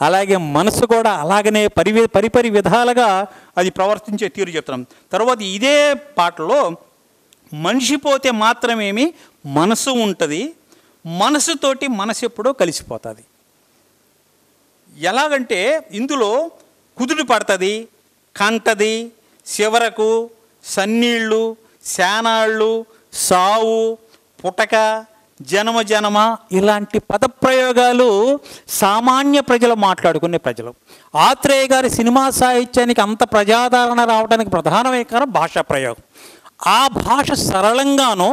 అలాగే మనసు కూడా అలాగనే పరిపరి విధాలుగా అది ప్రవర్తించే తీరు చెప్తున్నాం. తర్వాత ఇదే పాటలో మనిషి పోతే మాత్రమేమి మనసు ఉంటుంది, మనసుతోటి మనసు ఎప్పుడో కలిసిపోతుంది. ఎలాగంటే ఇందులో కుదుడు పడుతుంది, కంటది, చివరకు సన్నీళ్ళు, శానాళ్ళు, సావు, పుటక, జనమ ఇలాంటి పదప్రయోగాలు సామాన్య ప్రజలు మాట్లాడుకునే ప్రజలు. ఆత్రేయ గారి సినిమా సాహిత్యానికి అంత ప్రజాదరణ రావడానికి ప్రధానమైన కారణం భాషా ప్రయోగం. ఆ భాష సరళంగాను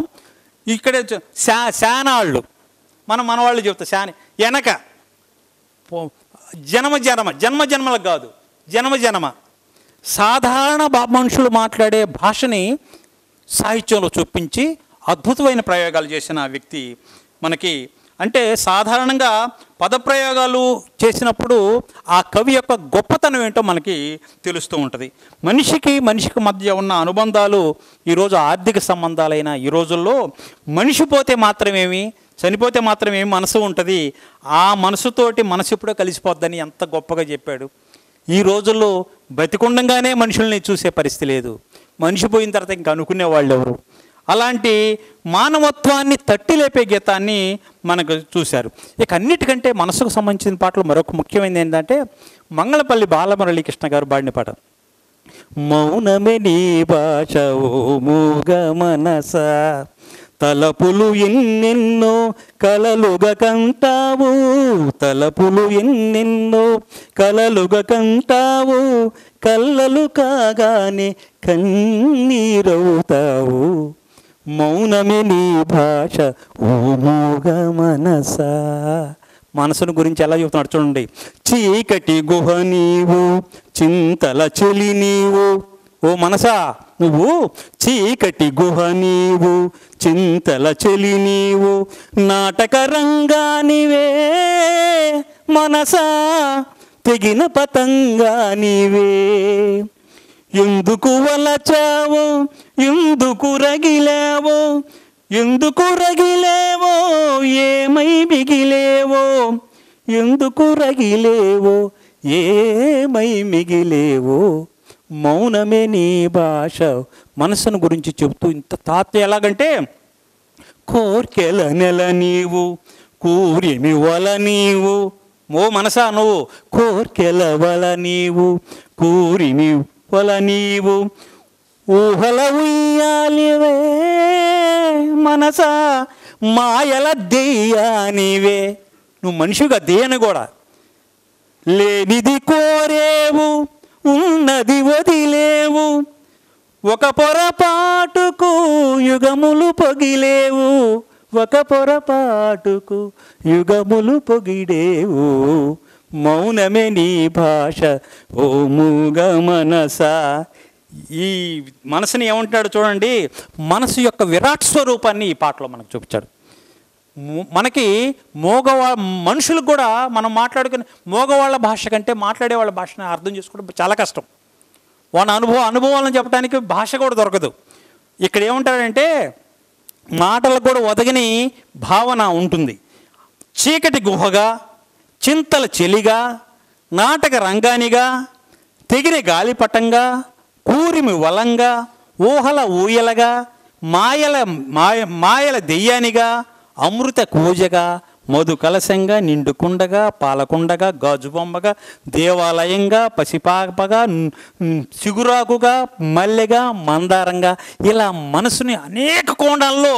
ఇక్కడ శానాళ్ళు మనవాళ్ళు చెప్తారు, వెనక జన్మలకు కాదు, జనమ సాధారణ మనుషులు మాట్లాడే భాషని సాహిత్యంలో చూపించి అద్భుతమైన ప్రయోగాలు చేసిన వ్యక్తి మనకి. అంటే సాధారణంగా పదప్రయోగాలు చేసినప్పుడు ఆ కవి యొక్క గొప్పతనం ఏంటో మనకి తెలుస్తూ ఉంటుంది. మనిషికి మధ్య ఉన్న అనుబంధాలు ఈరోజు ఆర్థిక సంబంధాలైన ఈ రోజుల్లో మనిషి పోతే మాత్రమేమి, చనిపోతే మాత్రమేమి మనసు ఉంటుంది, ఆ మనసుతోటి మనసు ఎప్పుడో కలిసిపోద్దని ఎంత గొప్పగా చెప్పాడు. ఈ రోజుల్లో బతికుండంగానే మనుషుల్ని చూసే పరిస్థితి లేదు, మనిషి పోయిన తర్వాత ఇంకా అనుకునే వాళ్ళు ఎవరు. అలాంటి మానవత్వాన్ని తట్టి లేపే గీతాన్ని మనకు చూశారు. ఇక అన్నిటికంటే మనసుకు సంబంధించిన పాటలు మరొక ముఖ్యమైనది ఏంటంటే మంగళపల్లి బాలమురళీకృష్ణ గారు పాడిన పాట. మౌనమే నీ భాష ఓ మూగ మనస, తలపులు ఎన్నెన్నో కలలుగా కంటావు, తలపులు ఎన్నెన్నో కలలుగా కంటావు, కళ్ళలు కాగానే కన్నీరవుతావు, మౌనమే నీ భాష ఓ మూగ మనస. మనసును గురించి ఎలా చెబుతున్నాడు చూడండి. చీకటి గుహ నీవు, చింతల చెలి నీవు, ఓ మనసా నువ్వు చీకటి గుహ నీవు, చింతల చెలి నీవు, నాటక రంగానివే మనసా, తెగిన పతంగా నీవే, ఎందుకు వలచావో ఎందుకు రగిలేవో, ఎందుకు రగిలేవో ఏమై మిగిలేవో, ఎందుకు రగిలేవో ఏమై మిగిలేవో, మౌనమే నీ భాష. మనసును గురించి చెబుతూ ఇంత తాత ఎలాగంటే కోర్కెల నెల నీవు, కూరిమి వల నీవు, ఓ మనసా నువ్వు కోర్కెల వల నీవు, కూరిమి వల నీవు, ఊహల ఉయ్యాలివే మనసా, మాయల దెయ్యానివే. నువ్వు మనిషిగా దెయ్యను కూడా. లేనిది కోరేవు ఉన్నది వదిలేవు, ఒక పొరపాటుకు యుగములు పొగిలేవు, ఒక పొరపాటుకు యుగములు పొగిడేవు, మౌనమే నీ భాష ఓ మూగ మనస. ఈ మనసుని ఏమంటాడు చూడండి, మనసు యొక్క విరాట్ స్వరూపాన్ని ఈ పాటలో మనకు చూపించాడు. మనకి మనుషులకు కూడా మనం మాట్లాడుకునే మోగవాళ్ళ భాష కంటే మాట్లాడే వాళ్ళ భాషని అర్థం చేసుకోవడం చాలా కష్టం. వాళ్ళ అనుభవాలను చెప్పడానికి భాష కూడా దొరకదు. ఇక్కడ ఏమంటాడంటే మాటలకు కూడా ఒదగని భావన ఉంటుంది. చీకటి గుహగా, చింతల చెలిగా, నాటక రంగానిగా, తెగిన గాలిపటంగా, కూరిమి వలంగా, ఊహల ఊయలగా, మాయల దెయ్యానిగా, అమృత కూజగా, మధు కలశంగా, నిండుకుండగా, పాలకుండగా, గాజుబొమ్మగా, దేవాలయంగా, పసిపాపగా, సిగురాకుగా, మల్లెగా, మందారంగా, ఇలా మనసుని అనేక కోణాల్లో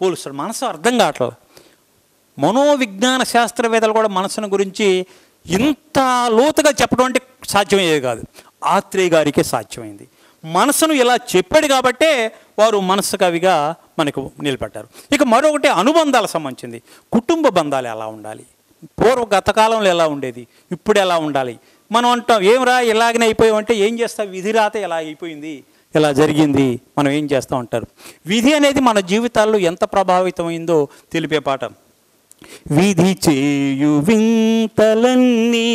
పోలుస్తాడు. మనసు అర్థం కావట్లేదు. మనోవిజ్ఞాన శాస్త్రవేత్తలు కూడా మనసును గురించి ఇంత లోతుగా చెప్పడం అంటే సాధ్యమయ్యేది కాదు. ఆత్రేయ గారికే సాధ్యమైంది. మనసును ఇలా చెప్పాడు కాబట్టే వారు మనసు కవిగా మనకు నిలబడ్డారు. ఇక మరొకటి అనుబంధాలకు సంబంధించింది. కుటుంబ బంధాలు ఎలా ఉండాలి, గతకాలంలో ఎలా ఉండేది, ఇప్పుడు ఎలా ఉండాలి. మనం అంటాం ఏమరా ఇలాగనే అయిపోయామంటే ఏం చేస్తాం, విధి రాత ఎలా అయిపోయింది, ఇలా జరిగింది, మనం ఏం చేస్తాం అంటారు. విధి అనేది మన జీవితాల్లో ఎంత ప్రభావితమైందో తెలిపే పాట. విధి చేయు వింతలన్నీ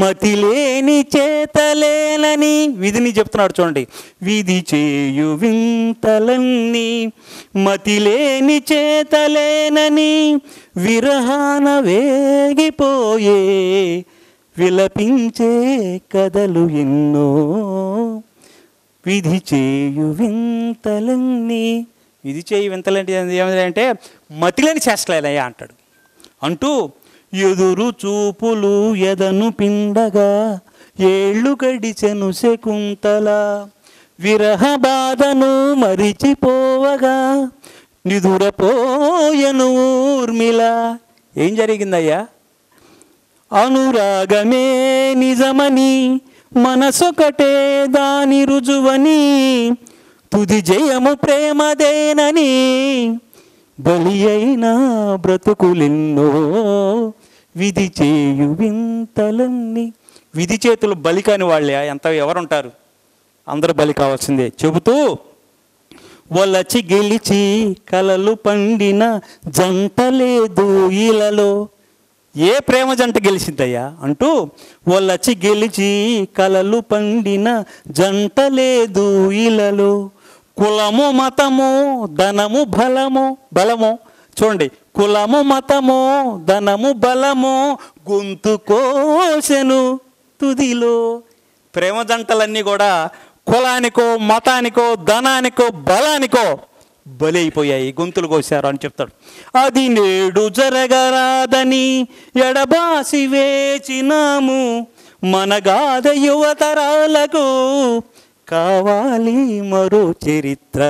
మతిలేని చేతలేనని, విధిని చెప్తున్నాడు చూడండి. విధి చేయు వింతలన్నీ మతిలేని చేతలేనని, విరహాన వేగిపోయే విలపించే కథలు ఎన్నో, విధి చేయు వింతలన్నీ. విధి చేయు వింతలంటే ఏమంటే మతిలేని చేష్టలేనయ్యా అంటాడు. అంటూ ఎదురు చూపులు ఎదను పిండగా ఏళ్ళు గడిచెను శకుంతల, విరహ బాధను మరిచిపోవగా నిదురపోయను ఊర్మిళ. ఏం జరిగిందయ్యా? అనురాగమే నిజమని, మనసొకటే దాని రుజువని, తుది జయము ప్రేమదేనని, బలి అయిన బ్రతుకులెన్నో, విధి చేయు వింతలన్నీ. విధి చేతులు బలి కాని వాళ్ళే ఎవరుంటారు? అందరూ బలి కావాల్సిందే. చెబుతూ వలచి గెలిచి కలలు పండిన జంట లేదు ఇలలో. ఏ ప్రేమ జంట గెలిచిందయ్యా అంటూ, వలచి గెలిచి కలలు పండిన జంట లేదు ఇలలో. కులము మతము ధనము బలము చూడండి, కులము మతము ధనము బలము గొంతు కోసెను తుదిలో. ప్రేమ జంటలన్నీ కూడా కులానికో మతానికో ధనానికో బలానికో బలి అయిపోయాయి, గొంతులు కోసారు అని చెప్తాడు. అది నేడు జరగరాదని ఎడబాసి వేచినాము, మనగాథ యువతరాలకు కావాలి మరో చరిత్ర,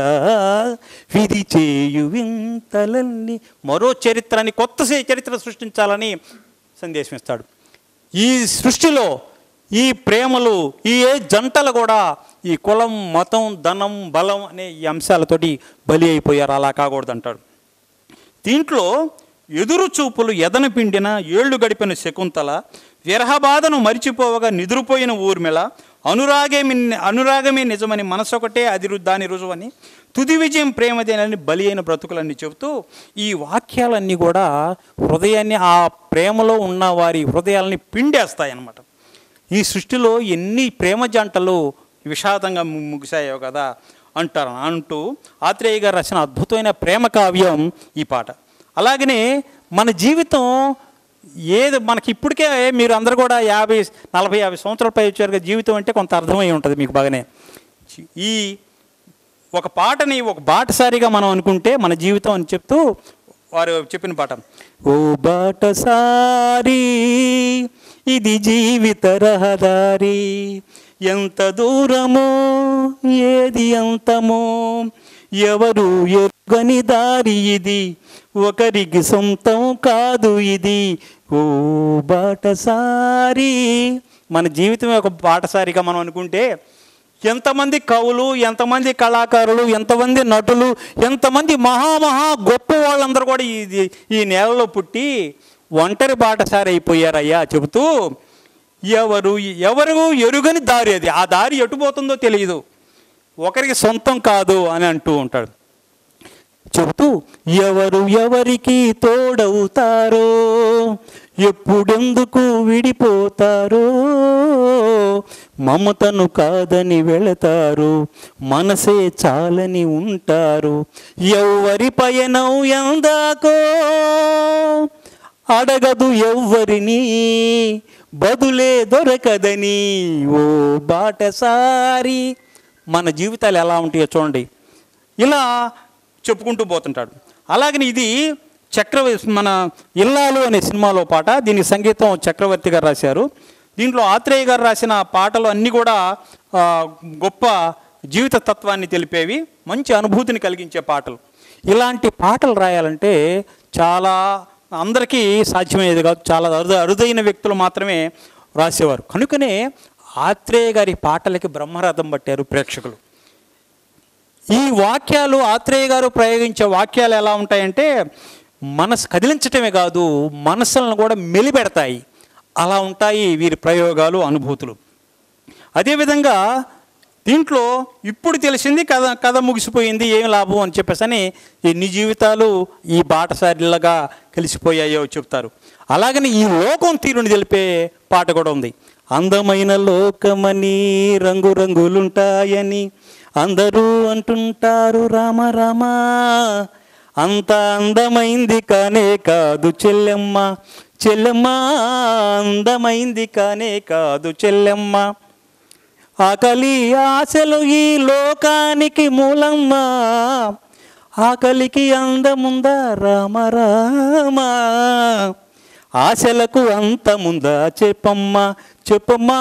విధి చేయు వింతలన్నీ. మరో చరిత్రని, కొత్త చరిత్ర సృష్టించాలని సందేశం ఇస్తాడు. ఈ సృష్టిలో ఈ ప్రేమలు, ఈ జంటలు కూడా ఈ కులం మతం ధనం బలం అనే ఈ అంశాలతోటి బలి అయిపోయారు. అలా కాకూడదు అంటాడు. దీంట్లో ఎదురు చూపులు ఎదను పిండిన ఏళ్ళు గడిపిన శకుంతల, విరహబాధను మరిచిపోవగా నిద్రపోయిన ఊర్మిళ, అనురాగమే నిజమని, మనసొకటే దాని రుజువని, తుది విజయం ప్రేమదేనని, బలి అయిన బ్రతుకులన్నీ చెబుతూ ఈ వాక్యాలన్నీ కూడా హృదయాన్ని, ఆ ప్రేమలో ఉన్న వారి హృదయాలని పిండేస్తాయి అన్నమాట. ఈ సృష్టిలో ఎన్ని ప్రేమ జంటలు విషాదంగా ముగిశాయో కదా అంటూ ఆత్రేయ గారు రాసిన అద్భుతమైన ప్రేమ కావ్యం ఈ పాట. అలాగనే మన జీవితం మనకి ఇప్పటికే మీరు అందరూ కూడా 40-50 సంవత్సరాల పై వచ్చారు కదా, జీవితం అంటే కొంత అర్థమై ఉంటుంది మీకు బాగానే. ఈ ఒక పాటని ఒక బాటసారిగా మనం అనుకుంటే మన జీవితం అని చెప్తూ వారు చెప్పిన పాట, ఓ బాటసారి ఇది జీవిత రహదారి, ఎంత దూరమో ఏది అంతమో, ఎవరు ఎరుగని దారి ఇది, ఒకరికి సొంతం కాదు ఇది, ఓ బాటసారి. మన జీవితమే ఒక బాటసారిగా మనం అనుకుంటే ఎంతమంది కవులు, ఎంతమంది కళాకారులు, ఎంతమంది నటులు, ఎంతమంది మహా గొప్ప వాళ్ళందరూ కూడా ఈ నేలలో పుట్టి ఒంటరి బాటసారి అయిపోయారయ్యా చెబుతూ, ఎవరు ఎరుగని దారి అది, ఆ దారి ఎటుపోతుందో తెలియదు, ఒకరికి సొంతం కాదు అని అంటూ ఉంటాడు. చెబుతూ ఎవరికి తోడవుతారో, ఎప్పుడెందుకు విడిపోతారో, మమతను కాదని వెళతారు, మనసే చాలని ఉంటారు, ఎవరి పయనం ఎందాకో అడగదు ఎవ్వరిని, బదులే దొరకదని, ఓ బాటసారి. మన జీవితాలు ఎలా ఉంటాయో చూడండి, ఇలా చెప్పుకుంటూ పోతుంటాడు. అలాగని ఇది మన ఇల్లాలు అనే సినిమాలో పాట, దీనికి సంగీతం చక్రవర్తి గారు రాశారు. దీంట్లో ఆత్రేయ గారు రాసిన పాటలు అన్నీ కూడా గొప్ప జీవిత తత్వాన్ని తెలిపేవి, మంచి అనుభూతిని కలిగించే పాటలు. ఇలాంటి పాటలు రాయాలంటే చాలా అందరికీ సాధ్యమయ్యేది కాదు, చాలా అరుదైన వ్యక్తులు మాత్రమే రాసేవారు. కనుకనే ఆత్రేయ గారి పాటలకి బ్రహ్మరథం పట్టారు ప్రేక్షకులు. ఈ వాక్యాలు, ఆత్రేయ గారు ప్రయోగించే వాక్యాలు ఎలా ఉంటాయంటే మనసు కదిలించటమే కాదు, మనసులను కూడా మెలిపెడతాయి. అలా ఉంటాయి వీరి ప్రయోగాలు, అనుభూతులు. అదేవిధంగా దీంట్లో ఇప్పుడు తెలిసింది కథ ముగిసిపోయింది, ఏం లాభం అని చెప్పేసి ఎన్ని జీవితాలు ఈ బాటసారిలాగా కలిసిపోయాయో చెప్తారు. అలాగని ఈ లోకం తీరుని తెలిపే పాట కూడా ఉంది. అందమైన లోకమని రంగురంగులుంటాయని అందరూ అంటుంటారు రామ రామ, అంత అందమైంది కానే కాదు చెల్లెమ్మ, చెల్లెమ్మ అందమైంది కానే కాదు చెల్లెమ్మ. ఆకలి ఆశలు ఈ లోకానికి మూలమ్మ, ఆకలికి అందముందా రామ రామ, ఆశలకు అంతముందా చెప్పమ్మా చెప్పమ్మా,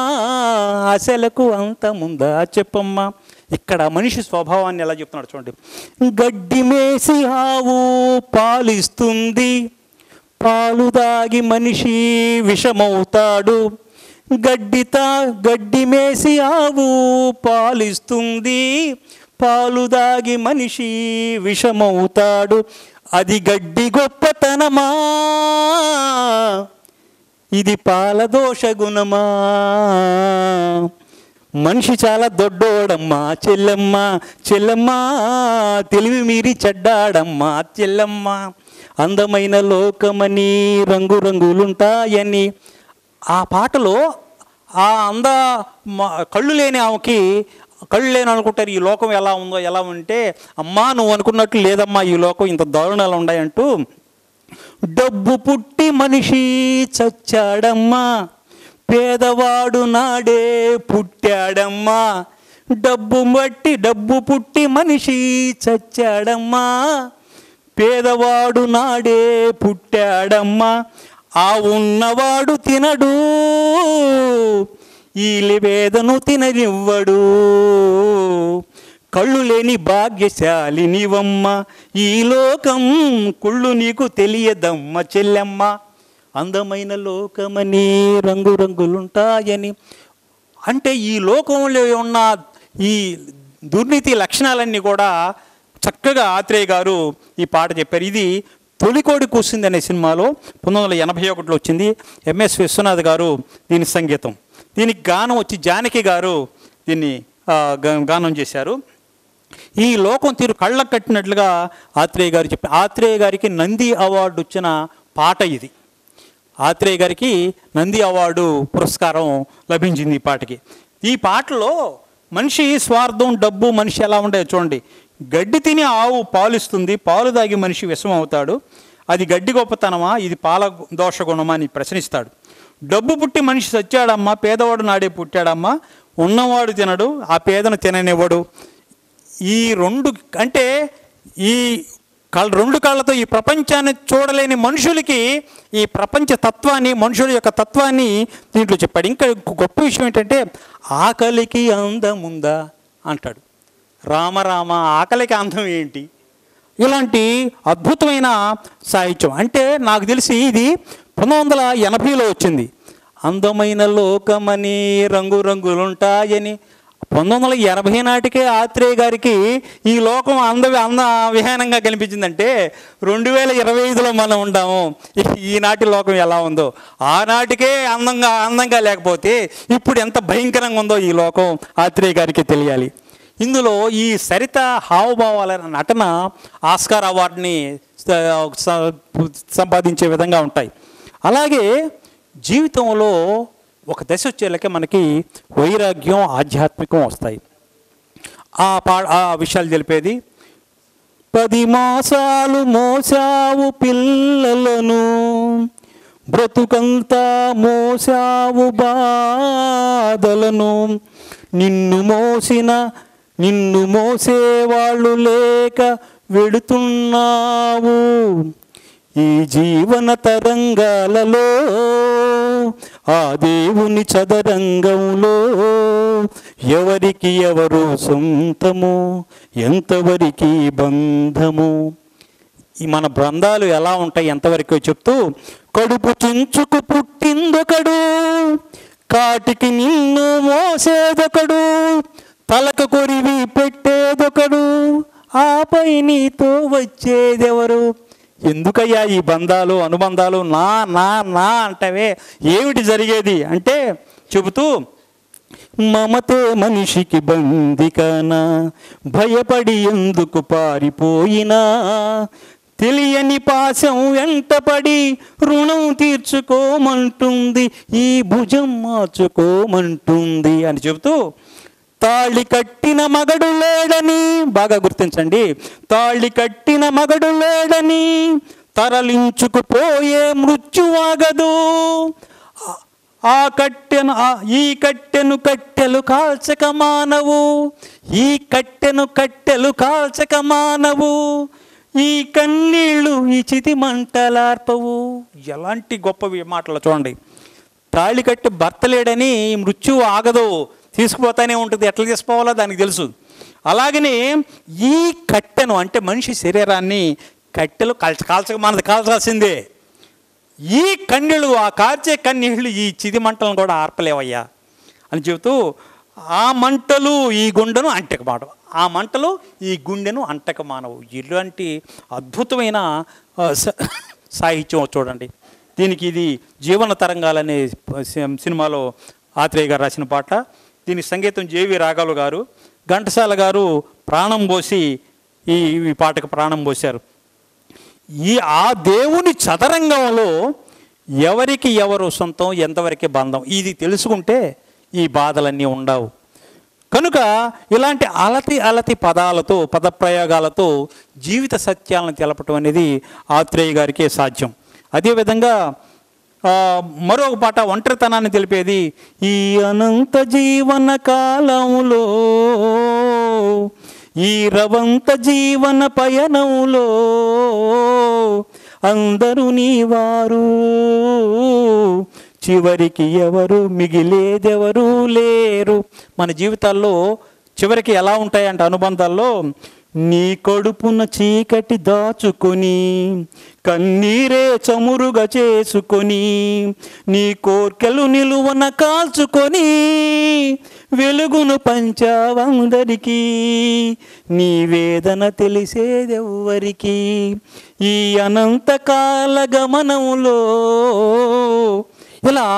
ఆశలకు అంతముందా చెప్పమ్మా. ఇక్కడ మనిషి స్వభావాన్ని ఎలా చెప్తున్నాడు చూడండి. గడ్డి మేసి ఆవు పాలిస్తుంది, పాలు తాగి మనిషి విషమవుతాడు. గడ్డి మేసి ఆవు పాలిస్తుంది, పాలు తాగి మనిషి విషమవుతాడు. అది గడ్డి గొప్పతనమా, ఇది పాలదోష గుణమా. మనిషి చాలా దొడ్డోడమ్మా చెల్లెమ్మ, చెల్లెమ్మ తెలివి మీరి చెడ్డాడమ్మా చెల్లెమ్మ. అందమైన లోకమని రంగురంగులుంటాయని. ఆ పాటలో ఆ కళ్ళు లేని ఆమెకి, కళ్ళు లేని అనుకుంటారు ఈ లోకం ఎలా ఉందో ఎలా ఉంటే, అమ్మా నువ్వు అనుకున్నట్లు లేదమ్మా ఈ లోకం ఇంత దారుణాలు ఉన్నాయంటూ, డబ్బు పుట్టి మనిషి చచ్చాడమ్మా, పేదవాడు నాడే పుట్టాడమ్మా. డబ్బు పుట్టి మనిషి చచ్చాడమ్మా, పేదవాడు నాడే పుట్టాడమ్మా. ఆ ఉన్నవాడు తినడు, ఈ వేదను తిననివ్వడు. కళ్ళు లేని భాగ్యశాలి నీవమ్మ, ఈ లోకం కుళ్ళు నీకు తెలియదమ్మ చెల్లెమ్మ. అందమైన లోకమని రంగురంగులుంటాయని. అంటే ఈ లోకంలో ఉన్న ఈ దుర్నీతి లక్షణాలన్నీ కూడా చక్కగా ఆత్రేయ గారు ఈ పాట చెప్పారు. ఇది తొలికోడి కూసింది అనే సినిమాలో 1981లో వచ్చింది. ఎంఎస్ విశ్వనాథ్ గారు దీని సంగీతం, దీనికి గానం వచ్చి జానకి గారు దీన్ని గానం చేశారు. ఈ లోకం తీరు కళ్ళకు కట్టినట్లుగా ఆత్రేయ గారు చెప్పారు. ఆత్రేయ గారికి నంది అవార్డు వచ్చిన పాట ఇది. ఆత్రేయ గారికి నంది అవార్డు పురస్కారం లభించింది ఈ పాటకి. ఈ పాటలో మనిషి స్వార్థం, డబ్బు, మనిషి ఎలా ఉండేది చూడండి. గడ్డి తిని ఆవు పాలిస్తుంది, పాలు తాగి మనిషి విషం అవుతాడు. అది గడ్డి గొప్పతనమా, ఇది పాల దోష గుణమా అని ప్రశ్నిస్తాడు. డబ్బు పుట్టి మనిషి చచ్చాడమ్మా, పేదవాడు నాడే పుట్టాడమ్మా, ఉన్నవాడు తినడు, ఆ పేదను తిననివ్వడు. ఈ రెండు అంటే ఈ రెండు కళ్ళతో ఈ ప్రపంచాన్ని చూడలేని మనుషులకి ఈ ప్రపంచ తత్వాన్ని, మనుషుల యొక్క తత్వాన్ని దీంట్లో చెప్పాడు. ఇంకా గొప్ప విషయం ఏంటంటే ఆకలికి అందముందా అంటాడు. రామరామ, ఆకలికి అందం ఏంటి? ఇలాంటి అద్భుతమైన సాహిత్యం. అంటే నాకు తెలిసి ఇది 1980లో వచ్చింది. అందమైన లోకమని రంగురంగులుంటాయని 1980 నాటికే ఆత్రేయ గారికి ఈ లోకం విహీనంగా కనిపించిందంటే 2025లో మనం ఉంటాము. ఈనాటి లోకం ఎలా ఉందో ఆనాటికే అందంగా లేకపోతే ఇప్పుడు ఎంత భయంకరంగా ఉందో ఈ లోకం ఆత్రేయ గారికి తెలియాలి. ఇందులో ఈ సరిత హావభావాల నటన ఆస్కార్ అవార్డుని సంపాదించే విధంగా ఉంటాయి. అలాగే జీవితంలో ఒక దశ వచ్చేలాకే మనకి వైరాగ్యం, ఆధ్యాత్మికం వస్తాయి. ఆ విషయాలు తెలిపేది. 10 మాసాలు మోసావు పిల్లలను, బ్రతుకంతా మోసావు బాధలను, నిన్ను మోసేవాళ్ళు లేక వెడుతున్నావు ఈ జీవన తరంగాలలో, ఆ దేవుని చదరంగంలో ఎవరికి ఎవరు సొంతము, ఎంతవరకు బంధము. ఈ మన బంధాలు ఎలా ఉంటాయి ఎంతవరకు చెప్తూ, కడుపు చించుకు పుట్టిందొకడు, కాటికి నిన్ను మోసేదొకడు, తలకు కొరివి పెట్టేదొకడు, ఆపై నీతో వచ్చేదెవరు. ఎందుకయ్యా ఈ బంధాలు, అనుబంధాలు, నా నా నా అంటవే, ఏమిటి జరిగేది అంటే చెబుతూ, మమతే మనిషికి బందికానా, భయపడి ఎందుకు పారిపోయినా, తెలియని పాశం వెంటపడి రుణం తీర్చుకోమంటుంది, ఈ భుజం మార్చుకోమంటుంది అని చెబుతూ, తాళి కట్టిన మగడు లేడని, బాగా గుర్తించండి, తాళి కట్టిన మగడు లేడని తరలించుకుపోయే మృత్యువాగదు. ఈ కట్టెను కట్టెలు కాల్చక మానవు, ఈ కట్టెను కట్టెలు కాల్చక మానవు, ఈ కన్నీళ్ళు ఈ చితి మంటలార్పవు. ఎలాంటి గొప్ప మాటలు చూడండి. తాళి కట్టి భర్త లేడని మృత్యువు ఆగదు, తీసుకుపోతానే ఉంటుంది. ఎట్లా తీసుకోవాలో దానికి తెలుసు. అలాగనే ఈ కట్టెను అంటే మనిషి శరీరాన్ని కట్టెలు కాల్చక మనది కాల్చాల్సిందే. ఈ కన్నీళ్ళు, ఆ కార్చే కన్నీళ్ళు ఈ చిది మంటలను కూడా ఆర్పలేవయ్యా అని చెబుతూ, ఆ మంటలు ఈ గుండెను అంటక మానవు, ఆ మంటలు ఈ గుండెను అంటక మానవు. ఇలాంటి అద్భుతమైన సాహిత్యం చూడండి. దీనికి ఇది జీవన తరంగాలనే సినిమాలో ఆత్రేయ గారు రాసిన పాట. దీనికి సంగీతం జేవి రాఘవులు గారు, ఘంటసాల గారు ప్రాణం పోసి ఈ పాటకు ప్రాణం పోశారు. ఆ దేవుని చదరంగంలో ఎవరికి ఎవరు సొంతం, ఎంతవరకు బంధం, ఇది తెలుసుకుంటే ఈ బాధలన్నీ ఉండవు. కనుక ఇలాంటి అలతి పదాలతో, పదప్రయోగాలతో జీవిత సత్యాలను తెలపటం అనేది ఆత్రేయ గారికే సాధ్యం. అదేవిధంగా మరొక పాట ఒంటరితనాన్ని తెలిపేది. ఈ అనంత జీవన కాలంలో, ఈ రవంత జీవన పయనంలో అందరూ నీవారు, చివరికి ఎవరు మిగిలేదెవరూ లేరు. మన జీవితాల్లో చివరికి ఎలా ఉంటాయంటే అనుబంధాల్లో, నీ కడుపున చీకటి దాచుకొని కన్నీరే చమురుగా చేసుకొని, నీ కోర్కెలు నిలువన కాల్చుకొని వెలుగును పంచావందరికీ, నీ వేదన తెలిసేదెవ్వరికి. ఈ అనంతకాల గమనంలో ఇలా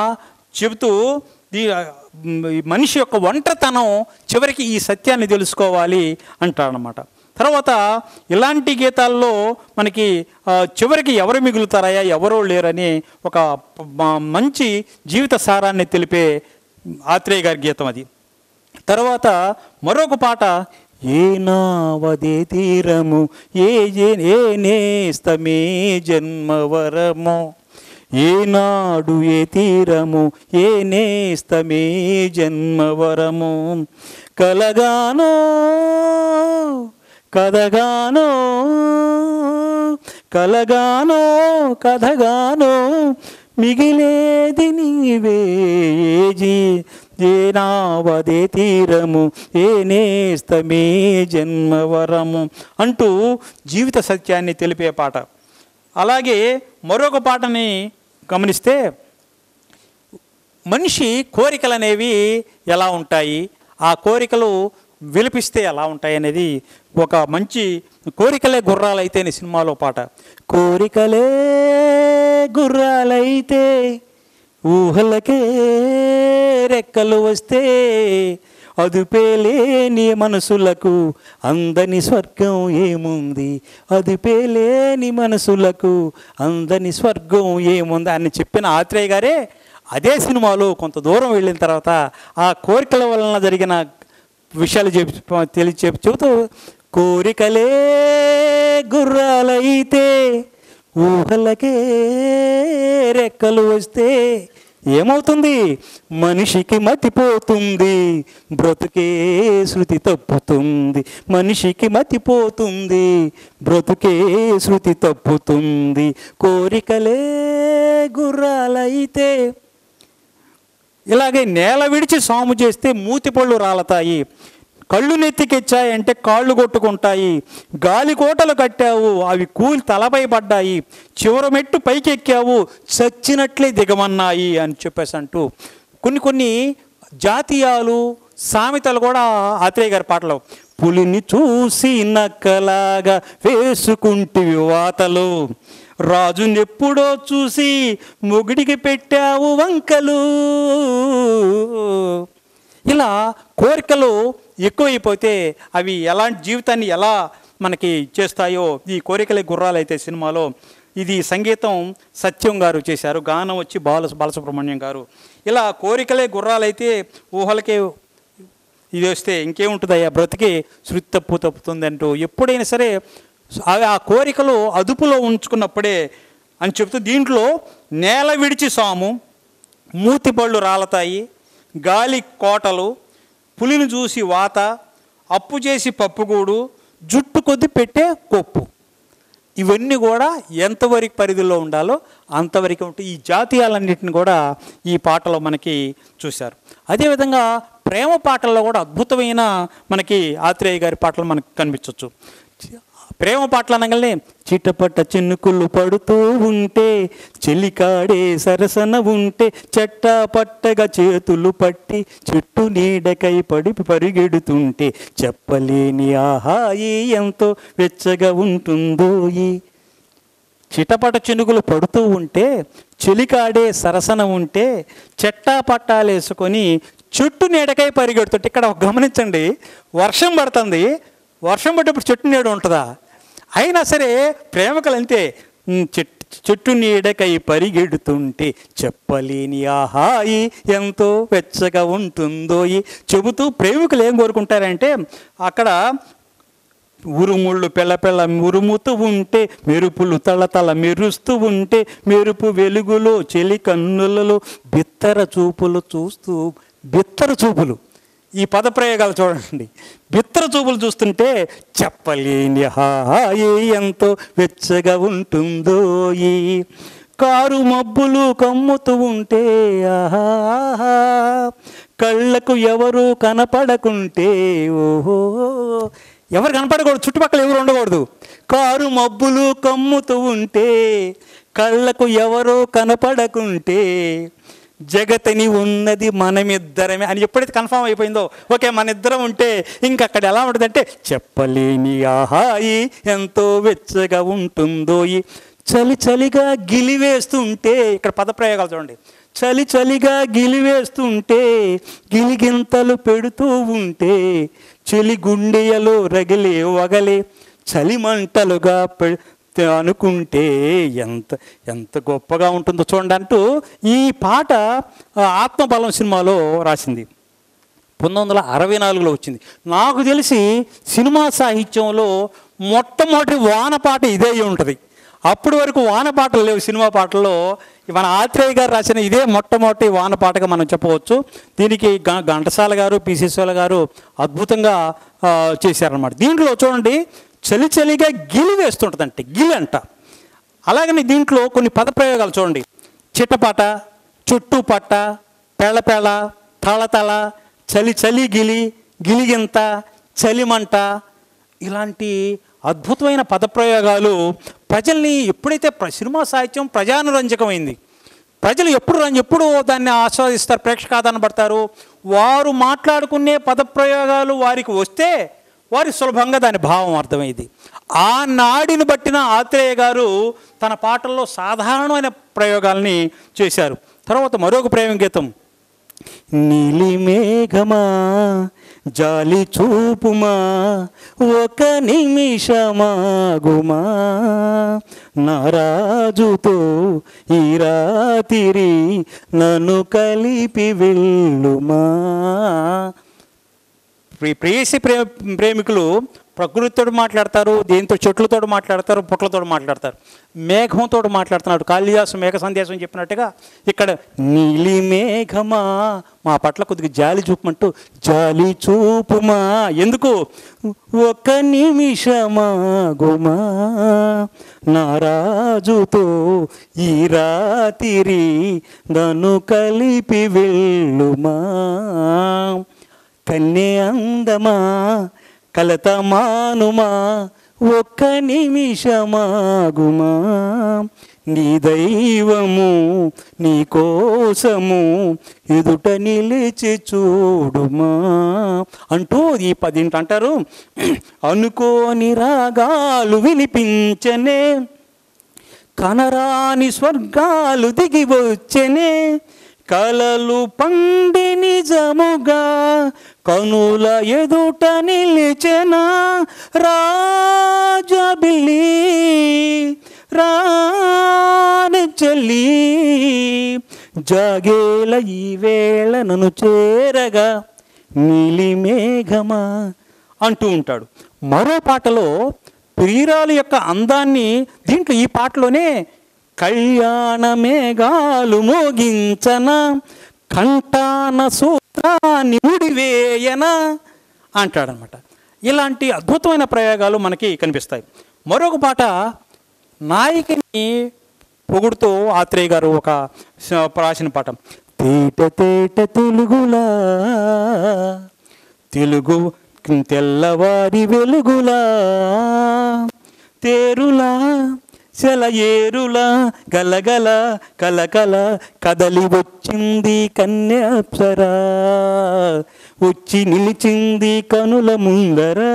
చెబుతూ మనిషి యొక్క ఒంటరితనం చివరికి ఈ సత్యాన్ని తెలుసుకోవాలి అంటారన్నమాట. తర్వాత ఇలాంటి గీతాల్లో మనకి చివరికి ఎవరు మిగులుతారయ్యా, ఎవరో లేరని ఒక మంచి జీవిత సారాన్ని తెలిపే ఆత్రేయ గారి గీతం అది. తర్వాత మరొక పాట, ఏ నావదే తీరము ఏ నేస్తమే జన్మవరము, ఏనాడు ఏ తీరము ఏ నేస్తమే జన్మవరము, కలగానో కథగానో కలగానో కథగానో మిగిలేది నీవే, ఏ నావదే తీరము ఏ నేస్తమే జన్మవరము అంటూ జీవిత సత్యాన్ని తెలిపే పాట. అలాగే మరొక పాటని గమనిస్తే, మనిషి కోరికలు అనేవి ఎలా ఉంటాయి, ఆ కోరికలు విలిపిస్తే ఎలా ఉంటాయి అనేది ఒక మంచి కోరికలే గుర్రాలైతే అనే సినిమాలో పాట. కోరికలే గుర్రాలైతే ఊహలకే రెక్కలు వస్తే, అదుపేలేని మనసులకు అందని స్వర్గం ఏముంది, అదుపేలేని మనసులకు అందని స్వర్గం ఏముంది అని చెప్పిన ఆత్రేయ గారే అదే సినిమాలో కొంత దూరం వెళ్ళిన తర్వాత ఆ కోరికల వలన జరిగిన విషయాలు చెబుతూ, కోరికలే గుర్రాలైతే ఊహలకే రెక్కలు వస్తే ఏమవుతుంది, మనిషికి మతిపోతుంది, బ్రతుకే శృతి తప్పుతుంది, మనిషికి మతిపోతుంది, బ్రతుకే శృతి తప్పుతుంది, కోరికలే గుర్రాలైతే. ఇలాగే నేల విడిచి సాము చేస్తే మూతిపళ్ళు రాలతాయి, కళ్ళు నెత్తికెచ్చాయంటే కాళ్ళు కొట్టుకుంటాయి, గాలి కోటలు కట్టావు అవి కూలి తలపై పడ్డాయి, చివరి మెట్టు పైకెక్కావు చచ్చినట్లే దిగమన్నాయి అని చెప్పేసి అంటూ కొన్ని జాతీయాలు సామెతలు కూడా ఆత్రేయ గారి పాటలో. పులిని చూసి నక్కలాగా వేసుకుంటివి వాతలు, రాజునెప్పుడో చూసి మొగుడికి పెట్టావు వంకలు. ఇలా కోరికలు ఎక్కువైపోతే అవి ఎలాంటి జీవితాన్ని ఎలా మనకి చేస్తాయో ఈ కోరికలే గుర్రాలైతే సినిమాలో ఇది సంగీతం సత్యం గారు చేశారు, గానం వచ్చి బాలసుబ్రహ్మణ్యం గారు. ఇలా కోరికలే గుర్రాలైతే ఊహలకే ఇది వస్తే ఇంకేముంటుందయ్యా బ్రతికి శృతి తప్పుతుంది అంటూ ఎప్పుడైనా సరే అవి ఆ కోరికలు అదుపులో ఉంచుకున్నప్పుడే అని చెప్తూ దీంట్లో నేల విడిచి సాము, మూతిపళ్ళు రాలతాయి, గాలి కోటలు, పులిని చూసి వాత, అప్పు చేసి పప్పుగూడు, జుట్టు కొద్ది పెట్టే కొప్పు, ఇవన్నీ కూడా ఎంతవరకు పరిధిలో ఉండాలో అంతవరకు ఉంటాయి. ఈ జాతీయాలన్నింటిని కూడా ఈ పాటలో మనకి చూశారు. అదేవిధంగా ప్రేమ పాటల్లో కూడా అద్భుతమైన మనకి ఆత్రేయ గారి పాటలు మనకు కనిపించవచ్చు. ప్రేమ పాటలు అనగానే చిట్టపట్ట చినుకులు పడుతూ ఉంటే, చెలికాడే సరసన ఉంటే, చెట్ట పట్టగా చేతులు పట్టి చెట్టు నీడకై పడి పరిగెడుతుంటే, చెప్పలేని ఆహాయి ఎంతో వెచ్చగా ఉంటుందో. ఈ చిటపట చినుకులు పడుతూ ఉంటే, చెలికాడే సరసన ఉంటే, చెట్టా పట్టాలేసుకొని చెట్టు నీడకై పరిగెడుతుంటే, ఇక్కడ గమనించండి, వర్షం పడుతుంది, వర్షం పడ్డప్పుడు చెట్టు నీడ ఉంటుందా? అయినా సరే ప్రేమికులు అంతే, చెట్టు నీడకై పరిగెడుతుంటే చెప్పలేని ఆహాయి ఎంతో వెచ్చగా ఉంటుందో చెబుతూ ప్రేమికులు ఏం కోరుకుంటారంటే, అక్కడ ఉరుముళ్ళు పెళ్ళపెళ్ళ ఉరుముతూ ఉంటే, మెరుపులు తళతళ మెరుస్తూ ఉంటే, మెరుపు వెలుగులో చెలి కన్నులలో బిత్తర చూపులు చూస్తూ, బిత్తర చూపులు, ఈ పదప్రయోగాలు చూడండి, బిత్తర చూపులు చూస్తుంటే చెప్పలేని హాయి ఎంతో వెచ్చగా ఉంటుందో. ఈ కారు మబ్బులు కమ్ముతూ ఉంటే ఆహా, కళ్ళకు ఎవరు కనపడకుంటే, ఓహో, ఎవరు కనపడకూడదు, చుట్టుపక్కల ఎవరు ఉండకూడదు. కారు మబ్బులు కమ్ముతూ ఉంటే, కళ్ళకు ఎవరో కనపడకుంటే, జగతని ఉన్నది మనమిద్దరమే అని ఎప్పుడైతే కన్ఫామ్ అయిపోయిందో, ఓకే మన ఇద్దరం ఉంటే ఇంకక్కడ ఎలా ఉంటుందంటే చెప్పలేని ఆహాయి ఎంతో వెచ్చగా ఉంటుందో. చలి చలిగా గిలివేస్తుంటే, ఇక్కడ పదప్రయోగాలు చూడండి, చలి చలిగా గిలివేస్తుంటే, గిలిగింతలు పెడుతూ ఉంటే, చలి గుండెయలో రగిలే వగలే చలిమంటలుగా అనుకుంటే ఎంత ఎంత గొప్పగా ఉంటుందో చూడండి అంటూ ఈ పాట ఆత్మబలం సినిమాలో రాసింది. 1964లో వచ్చింది. నాకు తెలిసి సినిమా సాహిత్యంలో మొట్టమొదటి వాన పాట ఇదే ఉంటుంది. అప్పటి వరకు వాన పాటలు లేవు సినిమా పాటల్లో. మన ఆత్రేయ గారు రాసిన ఇదే మొట్టమొదటి వాన పాటగా మనం చెప్పవచ్చు. దీనికి ఘంటసాల గారు, పిసిసోల గారు అద్భుతంగా చేశారనమాట. దీంట్లో చూడండి, చలి చలిగా గిలి వేస్తుంటుందంటే గిలి అంట. అలాగని దీంట్లో కొన్ని పదప్రయోగాలు చూడండి, చిట్టపాట, చుట్టూ పట్ట, పెళ్ళపెళ్ళ, తళతళ, చలి చలి గిలి, గిలిగింత, చలిమంట, ఇలాంటి అద్భుతమైన పదప్రయోగాలు ప్రజల్ని ఎప్పుడైతే సినిమా సాహిత్యం ప్రజానురంజకమైంది, ప్రజలు ఎప్పుడు దాన్ని ఆస్వాదిస్తారు, ప్రేక్షకాదరణ పడతారు. వారు మాట్లాడుకునే పదప్రయోగాలు వారికి వస్తే వారి సులభంగా దాని భావం అర్థమైంది. ఆ నాడిని బట్టిన ఆత్రేయ గారు తన పాటల్లో సాధారణమైన ప్రయోగాల్ని చేశారు. తర్వాత మరొక ప్రేమ గీతం, నీలి మేఘమా జాలి చూపుమా ఒక నిమిషమాగుమా నారాజుతో ఈ రాత్రి నన్ను కలిపి వెళ్ళుమా. ప్రేయసి ప్రేమికులు ప్రకృతితో మాట్లాడతారు, దేంతో చెట్లతో మాట్లాడతారు, పుట్లతో మాట్లాడతారు, మేఘంతో మాట్లాడుతున్నాడు. కాళిదాసు మేఘ సందేశం చెప్పినట్టుగా ఇక్కడ నీలి మేఘమా మా పట్ల కొద్దిగా జాలి చూపమంటూ, జాలి చూపుమా ఎందుకు, ఒక నిమిషమాగుమా నారాజుతో ఈ రాత్రి నన్ను కలిపి వెళ్ళుమా. కన్నే అందమా కలత మానుమా ఒక్క నిమిషమాగుమా నీ దైవము నీ కోసము ఎదుట నిలిచి చూడుమా అంటూ ఈ 10 అంటారు. అనుకోని రాగాలు వినిపించనే, కనరాని స్వర్గాలు దిగి వచ్చనే, కలలు పండి నిజముగా కనుల ఎదుట నిలిచెనా, రాజబిల్లి రాని చెల్లి జాగేల ఈ వేళ నన్ను చేరగా నీలి మేఘమా అంటూ ఉంటాడు. మరో పాటలో ప్రియురాలు యొక్క అందాన్ని దీంట్లో ఈ పాటలోనే కళ్యాణ మేఘాలు మోగించన కంఠాన సూత్రాన్ని ముడివేయన అంటాడనమాట. ఇలాంటి అద్భుతమైన ప్రయోగాలు మనకి కనిపిస్తాయి. మరొక పాట నాయకిని పొగుడుతూ ఆత్రేయ గారు ఒక రాసిన పాట. తేట తేట తెలుగులా తెలుగు తెల్లవారి వెలుగులా తేరులా సెలయేరులా గలగల కలకల కదలి వచ్చింది కన్యాప్సరా వచ్చి నిలిచింది కనుల ముందరా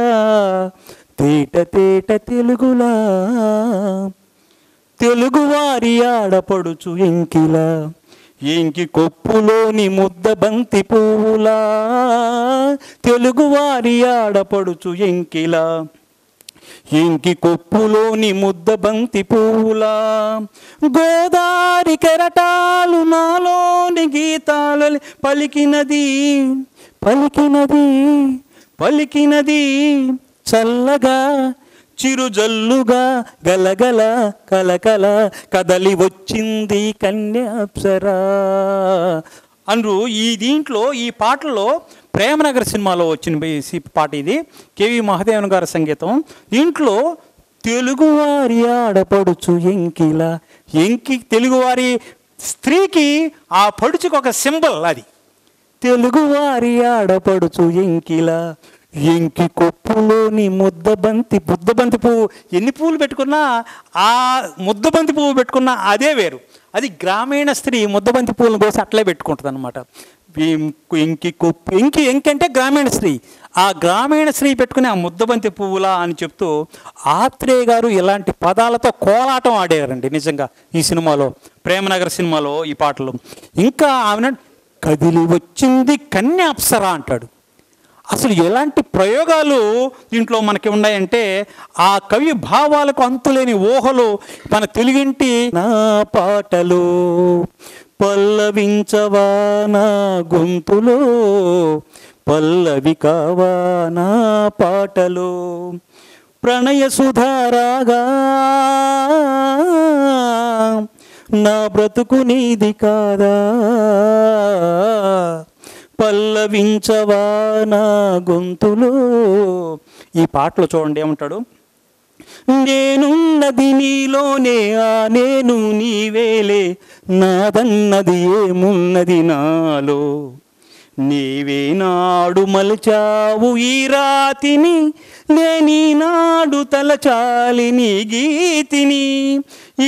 తేట తేట తెలుగులా తెలుగువారి ఆడపడుచు ఎంకిలా ఎంకి కొప్పులోని ముద్ద బంతి పువ్వులా తెలుగువారి ఆడపడుచు ఎంకిలా ఎంకి కొప్పులోని ముద్ద బంతి పువ్వులా గోదారి కెరటాలు నాలోని గీతాలు పలికినది పలికినది పలికినది చల్లగా చిరుజల్లుగా గలగల కలకల కదలి వచ్చింది కన్యాప్సరా అండ్రు. ఈ దీంట్లో ఈ పాటలో ప్రేమనగర్ సినిమాలో వచ్చిన పాట ఇది. కేవి మహాదేవన్ గారి సంగీతం. దీంట్లో తెలుగువారి ఆడపడుచు ఎంకిలా ఎంకి తెలుగువారి స్త్రీకి ఆ పడుచుకు ఒక సింబల్ అది. తెలుగువారి ఆడపడుచు ఎంకిలా ఎంకి కొప్పులోని ముద్దబంతి పువ్వు ఎన్ని పువ్వులు పెట్టుకున్నా ఆ ముద్దబంతి పువ్వు పెట్టుకున్నా అదే వేరు. అది గ్రామీణ స్త్రీ ముద్దబంతి పువ్వులను కోసి అట్లే పెట్టుకుంటుంది అనమాట. ఎంకి అంటే గ్రామీణ స్త్రీ. ఆ గ్రామీణ స్త్రీ పెట్టుకుని ఆ ముద్దబంతి పువ్వులా అని చెప్తూ ఆత్రేయ గారు ఇలాంటి పదాలతో కోలాటం ఆడారండి నిజంగా ఈ సినిమాలో, ప్రేమనగర్ సినిమాలో ఈ పాటలు. ఇంకా ఆమె కదిలి వచ్చింది కన్యాప్సరా అంటాడు. అసలు ఎలాంటి ప్రయోగాలు దీంట్లో మనకి ఉన్నాయంటే ఆ కవి భావాలకు అంతులేని ఊహలు మన తెలుగింటి నా పాటలు పల్లవించవా నా గొంతులో పల్లవి కావా నా పాటలు ప్రణయ సుధారాగా నా బ్రతుకు నీది కాదా పల్లవించవా నా గొంతులో. ఈ పాటలో చూడండి ఏమంటాడు. నేనున్నది నీలోనే ఆ నేను నీవేలే నాదన్నది ఏమున్నది నాలో నీవే నాడు మలచావు ఈ రాతిని నేనీనాడు తలచాలి నీ గీతిని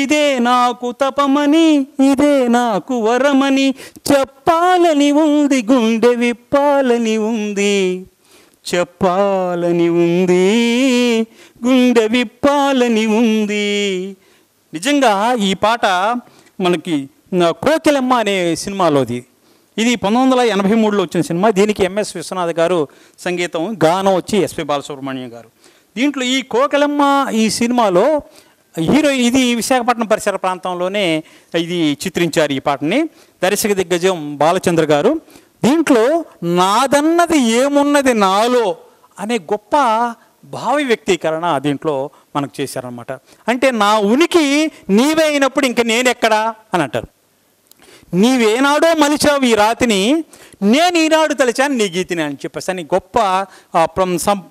ఇదే నాకు తపమని ఇదే నాకు వరమని చెప్పాలని ఉంది గుండె విప్పాలని ఉంది చెప్పాలని ఉంది గుండె విప్పాలని ఉంది. నిజంగా ఈ పాట మనకి కోకిలమ్మ అనే సినిమాలోది. ఇది 1983లో వచ్చిన సినిమా. దీనికి ఎంఎస్ విశ్వనాథ్ గారు సంగీతం, గానం వచ్చి ఎస్పి బాలసుబ్రహ్మణ్యం గారు. దీంట్లో ఈ కోకిలమ్మ ఈ సినిమాలో హీరోయిన్ ఇది విశాఖపట్నం పరిసర ప్రాంతంలోనే ఇది చిత్రించారు ఈ పాటని. దర్శక దిగ్గజం బాలచంద్ర గారు. దీంట్లో నాదన్నది ఏమున్నది నాలో అనే గొప్ప భావ వ్యక్తీకరణ దీంట్లో మనకు చేశారనమాట. అంటే నా ఉనికి నీవే అయినప్పుడు ఇంక నేనెక్కడా అని అంటారు. నీవేనాడో మలిచావు ఈ రాతిని నేను ఈనాడు తలిచాను నీ గీతిని అని చెప్పేసి అని గొప్ప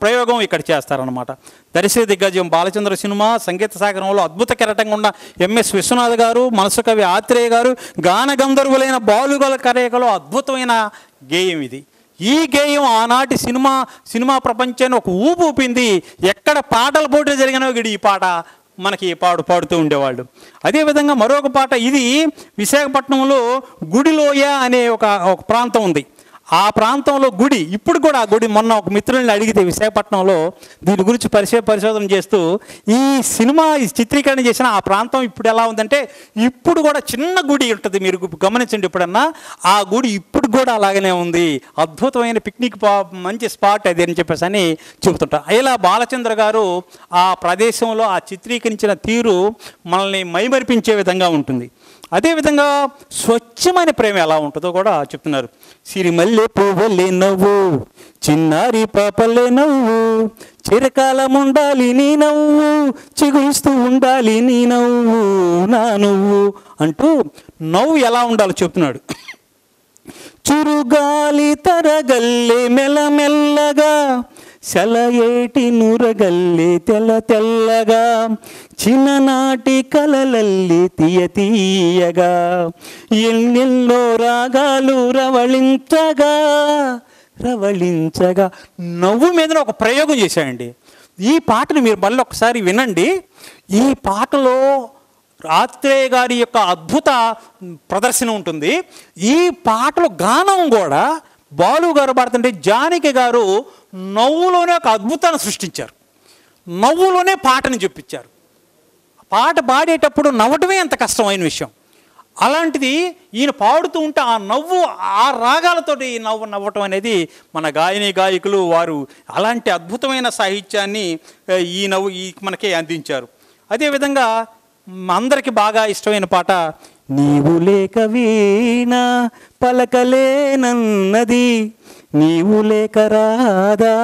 ప్రయోగం ఇక్కడ చేస్తారనమాట. దర్శక దిగ్గజం బాలచంద్ర సినిమా సంగీత సాగరంలో అద్భుత కెరటంగా ఉన్న ఎంఎస్ విశ్వనాథ్ గారు, మనసు కవి ఆత్రేయ గారు, గాన గంధర్వులైన బాలుగల కరేకలో అద్భుతమైన గేయం ఇది. ఈ గేయం ఆనాటి సినిమా ప్రపంచాన్ని ఒక ఊపు ఊపింది. ఎక్కడ పాటల పోటీ జరిగినా ఈ పాట మనకి పాడుతూ ఉండేవాళ్ళు. అదేవిధంగా మరొక పాట ఇది విశాఖపట్నంలో గుడిలోయ అనే ఒక ప్రాంతం ఉంది. ఆ ప్రాంతంలో గుడి ఇప్పుడు కూడా ఆ గుడి మొన్న ఒక మిత్రుల్ని అడిగితే విశాఖపట్నంలో దీని గురించి పరిశోధన చేస్తూ ఈ సినిమా చిత్రీకరణ చేసిన ఆ ప్రాంతం ఇప్పుడు ఎలా ఉందంటే ఇప్పుడు కూడా చిన్న గుడి ఉంటుంది, మీరు గమనించండి ఎప్పుడన్నా. ఆ గుడి ఇప్పుడు కూడా అలాగనే ఉంది. అద్భుతమైన పిక్నిక్ మంచి స్పాట్ అది అని చెప్పేసి అని చెబుతుంటారు. ఇలా బాలచంద్ర గారు ఆ ప్రదేశంలో ఆ చిత్రీకరించిన తీరు మనల్ని మైమరిపించే విధంగా ఉంటుంది. అదేవిధంగా స్వచ్ఛమైన ప్రేమ ఎలా ఉంటుందో కూడా చెప్తున్నారు. సిరిమల్లె పువ్వులే నవ్వు, చిన్నారి పాపలే నవ్వు, చిరకాలం ఉండాలి నీ నవ్వు, చిగురిస్తూ ఉండాలి నీ నవ్వు నా నువ్వు అంటూ నవ్వు ఎలా ఉండాలో చెప్తున్నాడు. చురుగాలి తరగల్లే మెల్లమెల్లగా, సెలయేటి నురగల్లే తెల్ల తెల్లగా, చిన్ననాటి కలలల్లి తీయ తీయగా, ఎన్నెల్లో రాగాలు రవళించగా రవళించగా. నవ్వు మీద ఒక ప్రయోగం చేశాయండి. ఈ పాటను మీరు మళ్ళీ ఒకసారి వినండి. ఈ పాటలో ఆత్రేయ గారి యొక్క అద్భుత ప్రదర్శన ఉంటుంది. ఈ పాటలో గానం కూడా బాలు గారు పాడుతుంటే జానకి గారు నవ్వులోనే ఒక అద్భుతాన్ని సృష్టించారు. నవ్వులోనే పాటని చెప్పించారు. పాట పాడేటప్పుడు నవ్వటమే అంత కష్టమైన విషయం. అలాంటిది ఈయన పాడుతూ ఉంటే ఆ నవ్వు, ఆ రాగాలతోటి నవ్వటం అనేది మన గాయకులు వారు అలాంటి అద్భుతమైన సాహిత్యాన్ని మనకే అందించారు. అదేవిధంగా అందరికీ బాగా ఇష్టమైన పాట నీవు లేక వీణ పలకలేనన్నది, నీవు లేక రాదా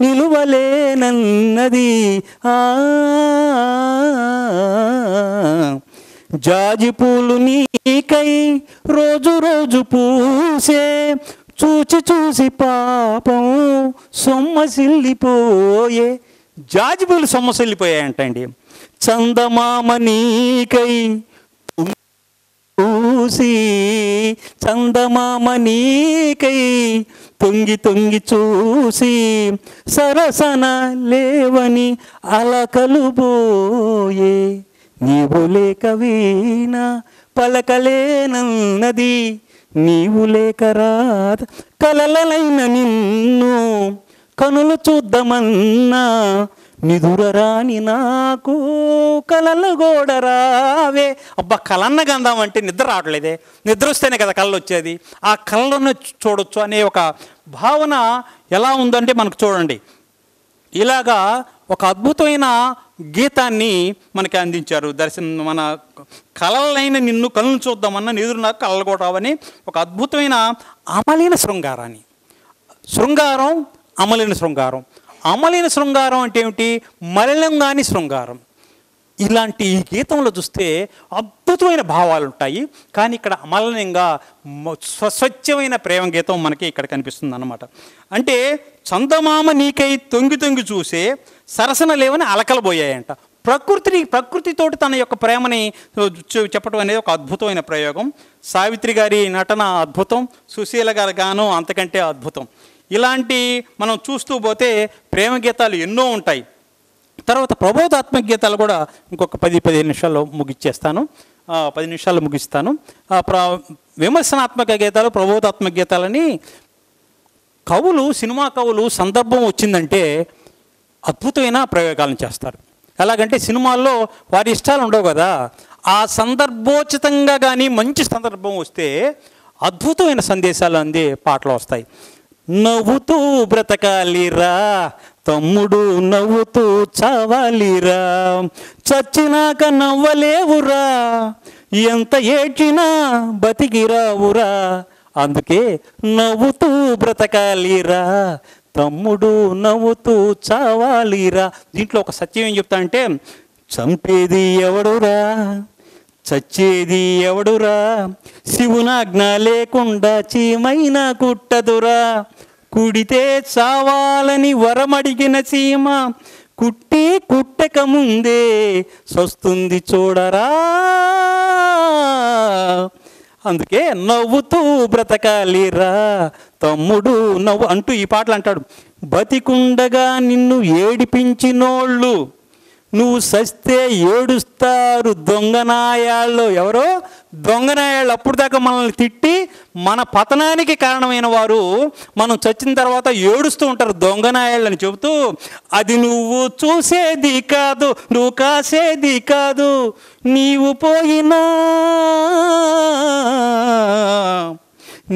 నిలువలేనన్నది, జాజి పూలు నీకై రోజు రోజు పూసే, చూచి చూసి పాపం సొమ్మసిల్లిపోయే. జాజి పూలు సొమ్మసిల్లిపోయాయంటండి. చందమామ నీకై చూసి, చందమామ నీకై తొంగి తొంగి చూసి, సరసన లేవని అలకలు పోయే, నీవు లేక వీణ పలకలేనన్నది, నీవు లేక రాత కలలైన నిన్ను కనులు చూద్దామన్నా, నిదురరాని నాకు కలలు కూడా రావే. అబ్బా, కలన్న గంధం అంటే నిద్ర రావట్లేదే, నిద్ర వస్తేనే కదా కళ్ళు వచ్చేది, ఆ కళ్ళను చూడొచ్చు అనే ఒక భావన ఎలా ఉందంటే మనకు చూడండి. ఇలాగా ఒక అద్భుతమైన గీతాన్ని మనకి అందించారు. మన కలలైన నిన్ను కళ్ళు చూద్దామన్న నిదురు నాకు కళ్ళలు కూడా రావని ఒక అద్భుతమైన అమలిన శృంగారాన్ని. శృంగారం, అమలిన శృంగారం. అమలిన శృంగారం అంటే ఏమిటి? మలినం కాని శృంగారం. ఇలాంటి ఈ గీతంలో చూస్తే అద్భుతమైన భావాలు ఉంటాయి. కానీ ఇక్కడ అమలినంగా స్వచ్ఛమైన ప్రేమ గీతం మనకి ఇక్కడ కనిపిస్తుంది అన్నమాట. అంటే చందమామ నీకై తొంగి తొంగి చూసే, సరసన లేవని అలకలు పోయాయంట. ప్రకృతితోటి తన యొక్క ప్రేమని చెప్పడం అనేది ఒక అద్భుతమైన ప్రయోగం. సావిత్రి గారి నటన అద్భుతం, సుశీల గారి గానం అంతకంటే అద్భుతం. ఇలాంటి మనం చూస్తూ పోతే ప్రేమ గీతాలు ఎన్నో ఉంటాయి. తర్వాత ప్రబోధాత్మక గీతాలు కూడా ఇంకొక 10-15 నిమిషాల్లో ముగిచ్చేస్తాను, 10 నిమిషాల్లో ముగిస్తాను. విమర్శనాత్మక గీతాలు, ప్రబోధాత్మక గీతాలని సినిమా కవులు సందర్భం వచ్చిందంటే అద్భుతమైన ప్రయోగాలను చేస్తారు. ఎలాగంటే సినిమాల్లో వారి ఇష్టాలు ఉండవు కదా, ఆ సందర్భోచితంగా కానీ మంచి సందర్భం వస్తే అద్భుతమైన సందేశాలు అందే పాటలు వస్తాయి. నవ్వుతూ బ్రతకాలిరా తమ్ముడు, నవ్వుతూ చావాలిరా, చచ్చినాక నవ్వలేవురా, ఎంత ఏడ్చినా బతికిరావురా, అందుకే నవ్వుతూ బ్రతకాలిరా తమ్ముడు, నవ్వుతూ చావాలిరా. దీంట్లో ఒక సత్యం ఏం చెప్తా అంటే, చంపేది ఎవడురా, చచ్చేది ఎవడురా, శివునాజ్ఞ లేకుండా చీమైనా కుట్టదురా, కుడితే చావాలని వరమడిగిన చీమ కుట్టక ముందే సొస్తుంది చూడరా, అందుకే నవ్వుతూ బ్రతకాలిరా తమ్ముడు నవ్వు అంటూ ఈ పాటలు అంటాడు. బతికుండగా నిన్ను ఏడిపించినోళ్ళు నువ్వు సస్తే ఏడుస్తారు దొంగనాయాళ్ళు. ఎవరో దొంగనాయాళ్ళు, అప్పుడు దాకా మనల్ని తిట్టి మన పతనానికి కారణమైన వారు మనం చచ్చిన తర్వాత ఏడుస్తూ ఉంటారు దొంగనాయాళ్ళు అని చెబుతూ, అది నువ్వు చూసేది కాదు, నువ్వు కాసేది కాదు, నీవు పోయినా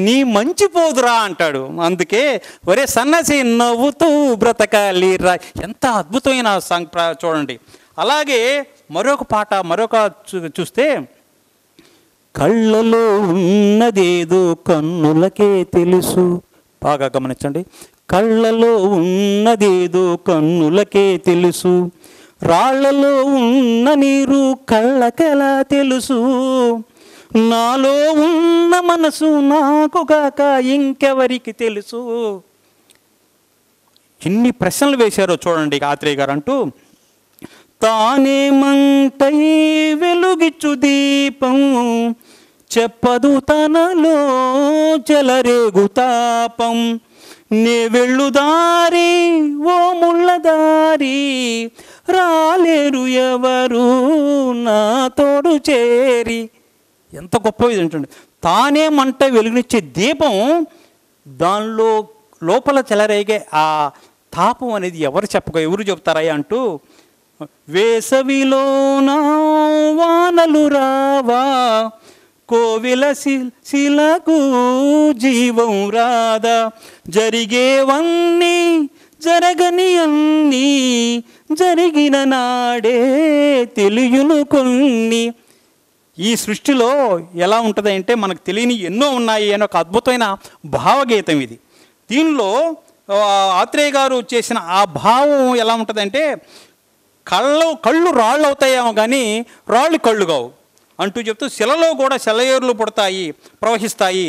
నీ మంచి పోదురా అంటాడు. అందుకే ఒరే సన్నసి నవ్వుతూ బ్రతకాలి రా. ఎంత అద్భుతమైన సాంగ్ చూడండి. అలాగే మరొక పాట చూస్తే కళ్ళలో ఉన్నదేదో కన్నులకే తెలుసు. బాగా గమనించండి. కళ్ళలో ఉన్నదేదో కన్నులకే తెలుసు, రాళ్లలో ఉన్న నీరు కళ్ళకెలా తెలుసు, నాలో ఉన్న మనసు నాకు కాక ఇంకెవరికి తెలుసు. ఎన్ని ప్రశ్నలు వేశారో చూడండి ఆత్రేయ గారు అంటూ, తానే మంటై వెలుగిచ్చు దీపం, చెప్పదు తనలో చెలరేగు తాపం, నే వెళ్ళుదారి ఓ ముళ్ళదారి, రాలేరు ఎవరు నా తోడు చేరి. ఎంత గొప్ప ఇది ఏంటండి. తానే మంట వెలుగునిచ్చే దీపం, దానిలో లోపల చెలరేగే ఆ తాపం అనేది ఎవరు చెప్తారా అంటూ, వేసవిలోన వానలు రావా, కోవిల శిలకు జీవం రాదా, జరిగేవన్నీ జరగని అన్నీ జరిగిన నాడే తెలియను కొన్ని. ఈ సృష్టిలో ఎలా ఉంటుంది అంటే మనకు తెలియని ఎన్నో ఉన్నాయి అని ఒక అద్భుతమైన భావగీతం ఇది. దీనిలో ఆత్రేయ గారు చేసిన ఆ భావం ఎలా ఉంటుందంటే, కళ్ళు రాళ్ళు అవుతాయేమో కానీ రాళ్ళు కళ్ళు కావు అంటూ చెప్తూ, శిలలో కూడా సెలయేర్లు పుడతాయి, ప్రవహిస్తాయి,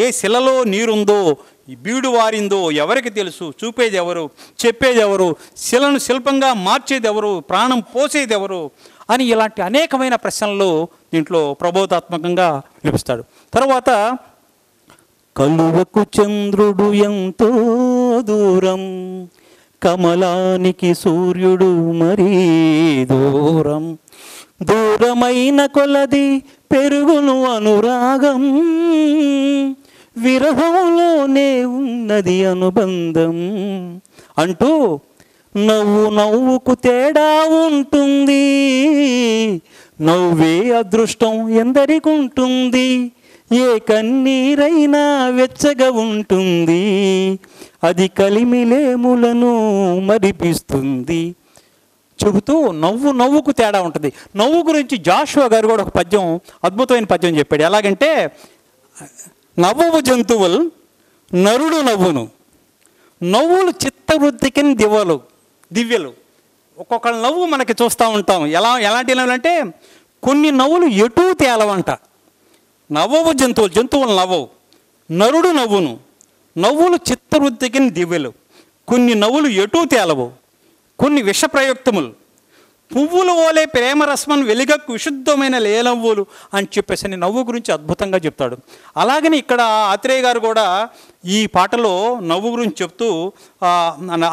ఏ శిలలో నీరుందో బీడు వారిందో ఎవరికి తెలుసు, చూపేది ఎవరు, చెప్పేది ఎవరు, శిలను శిల్పంగా మార్చేది ఎవరు, ప్రాణం పోసేది ఎవరు అని ఇలాంటి అనేకమైన ప్రశ్నలు దీంట్లో ప్రబోధాత్మకంగా వినిపిస్తాడు. తర్వాత కలువకు చంద్రుడు ఎంతో దూరం, కమలానికి సూర్యుడు మరీ దూరం, దూరమైన కొలది పెరుగును అనురాగం, విరహంలోనే ఉన్నది అనుబంధం అంటూ, నవ్వుకు తేడా ఉంటుంది, నవ్వే అదృష్టం ఎందరికుంటుంది, ఏ కన్నీరైనా వెచ్చగా ఉంటుంది, అది కలిమిలేములను మరిపిస్తుంది చెబుతూ నవ్వుకు తేడా ఉంటుంది. నవ్వు గురించి జాషువా గారు కూడా ఒక పద్యం, అద్భుతమైన పద్యం చెప్పాడు. ఎలాగంటే, నవ్వు జంతువులు నరుడు నవ్వును, నవ్వులు చిత్తవృత్తికి దివ్యలు. ఒక్కొక్క నవ్వు మనకి చూస్తూ ఉంటాం. ఎలాంటి నవ్వులు అంటే, కొన్ని నవ్వులు ఎటూ తేలవంట. నవ్వవు జంతువులు నవ్వవు, నరుడు నవ్వును, నవ్వులు చిత్తవృత్తికి దివ్యలు, కొన్ని నవ్వులు ఎటూ తేలవు, కొన్ని విషప్రయుక్తములు, పువ్వులు ఓలే ప్రేమరస్మను వెలుగకు విశుద్ధమైన లేనవ్వులు అని చెప్పేసి నవ్వు గురించి అద్భుతంగా చెప్తాడు. అలాగని ఇక్కడ ఆత్రేయ గారు కూడా ఈ పాటలో నవ్వు గురించి చెప్తూ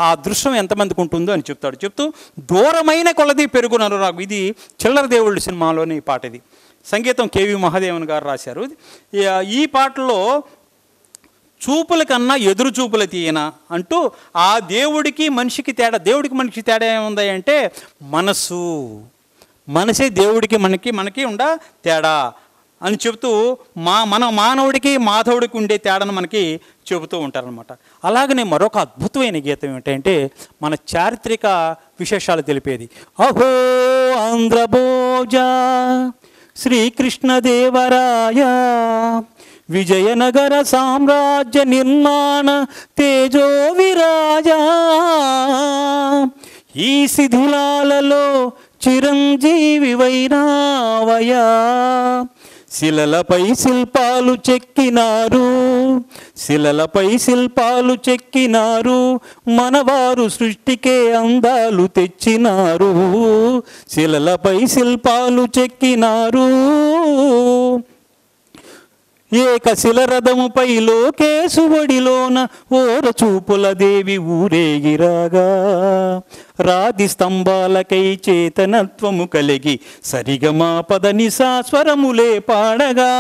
ఆ దృశ్యం ఎంతమందికి ఉంటుందో అని చెప్తూ దూరమైన కొలది పెరుగునరు నాకు. ఇది చిల్లర దేవుళ్ళు సినిమాలోని పాట. ఇది సంగీతం కేవి మహాదేవన్ గారు రాశారు. ఈ పాటలో చూపుల కన్నా ఎదురు చూపుల తీయన అంటూ, ఆ దేవుడికి మనిషికి తేడా ఏముంది అంటే, మనసే దేవుడికి మనకి ఉండ తేడా అని చెబుతూ, మన మానవుడికి మాధవుడికి ఉండే తేడాను మనకి చెబుతూ ఉంటారనమాట. అలాగనే మరొక అద్భుతమైన గీతం ఏమిటంటే, మన చారిత్రక విశేషాలు తెలిపేది. అహో ఆంధ్రభోజ శ్రీకృష్ణదేవరాయ, విజయనగర సామ్రాజ్య నిర్మాణ తేజో విరాజా, ఈ శిథిలాలలో చిరంజీవి వైనావయా, శిలలపై శిల్పాలు చెక్కినారు, మనవారు సృష్టికే అందాలు తెచ్చినారు, శిలలపై శిల్పాలు చెక్కినారు, ఏకశిల రథముపై లోకేశువడిలోన ఓర చూపుల దేవి ఊరేగిరాగా, రాతి స్తంభాలకై చేతనత్వము కలిగి సరిగమా పదనిసా స్వరములే పాడగా,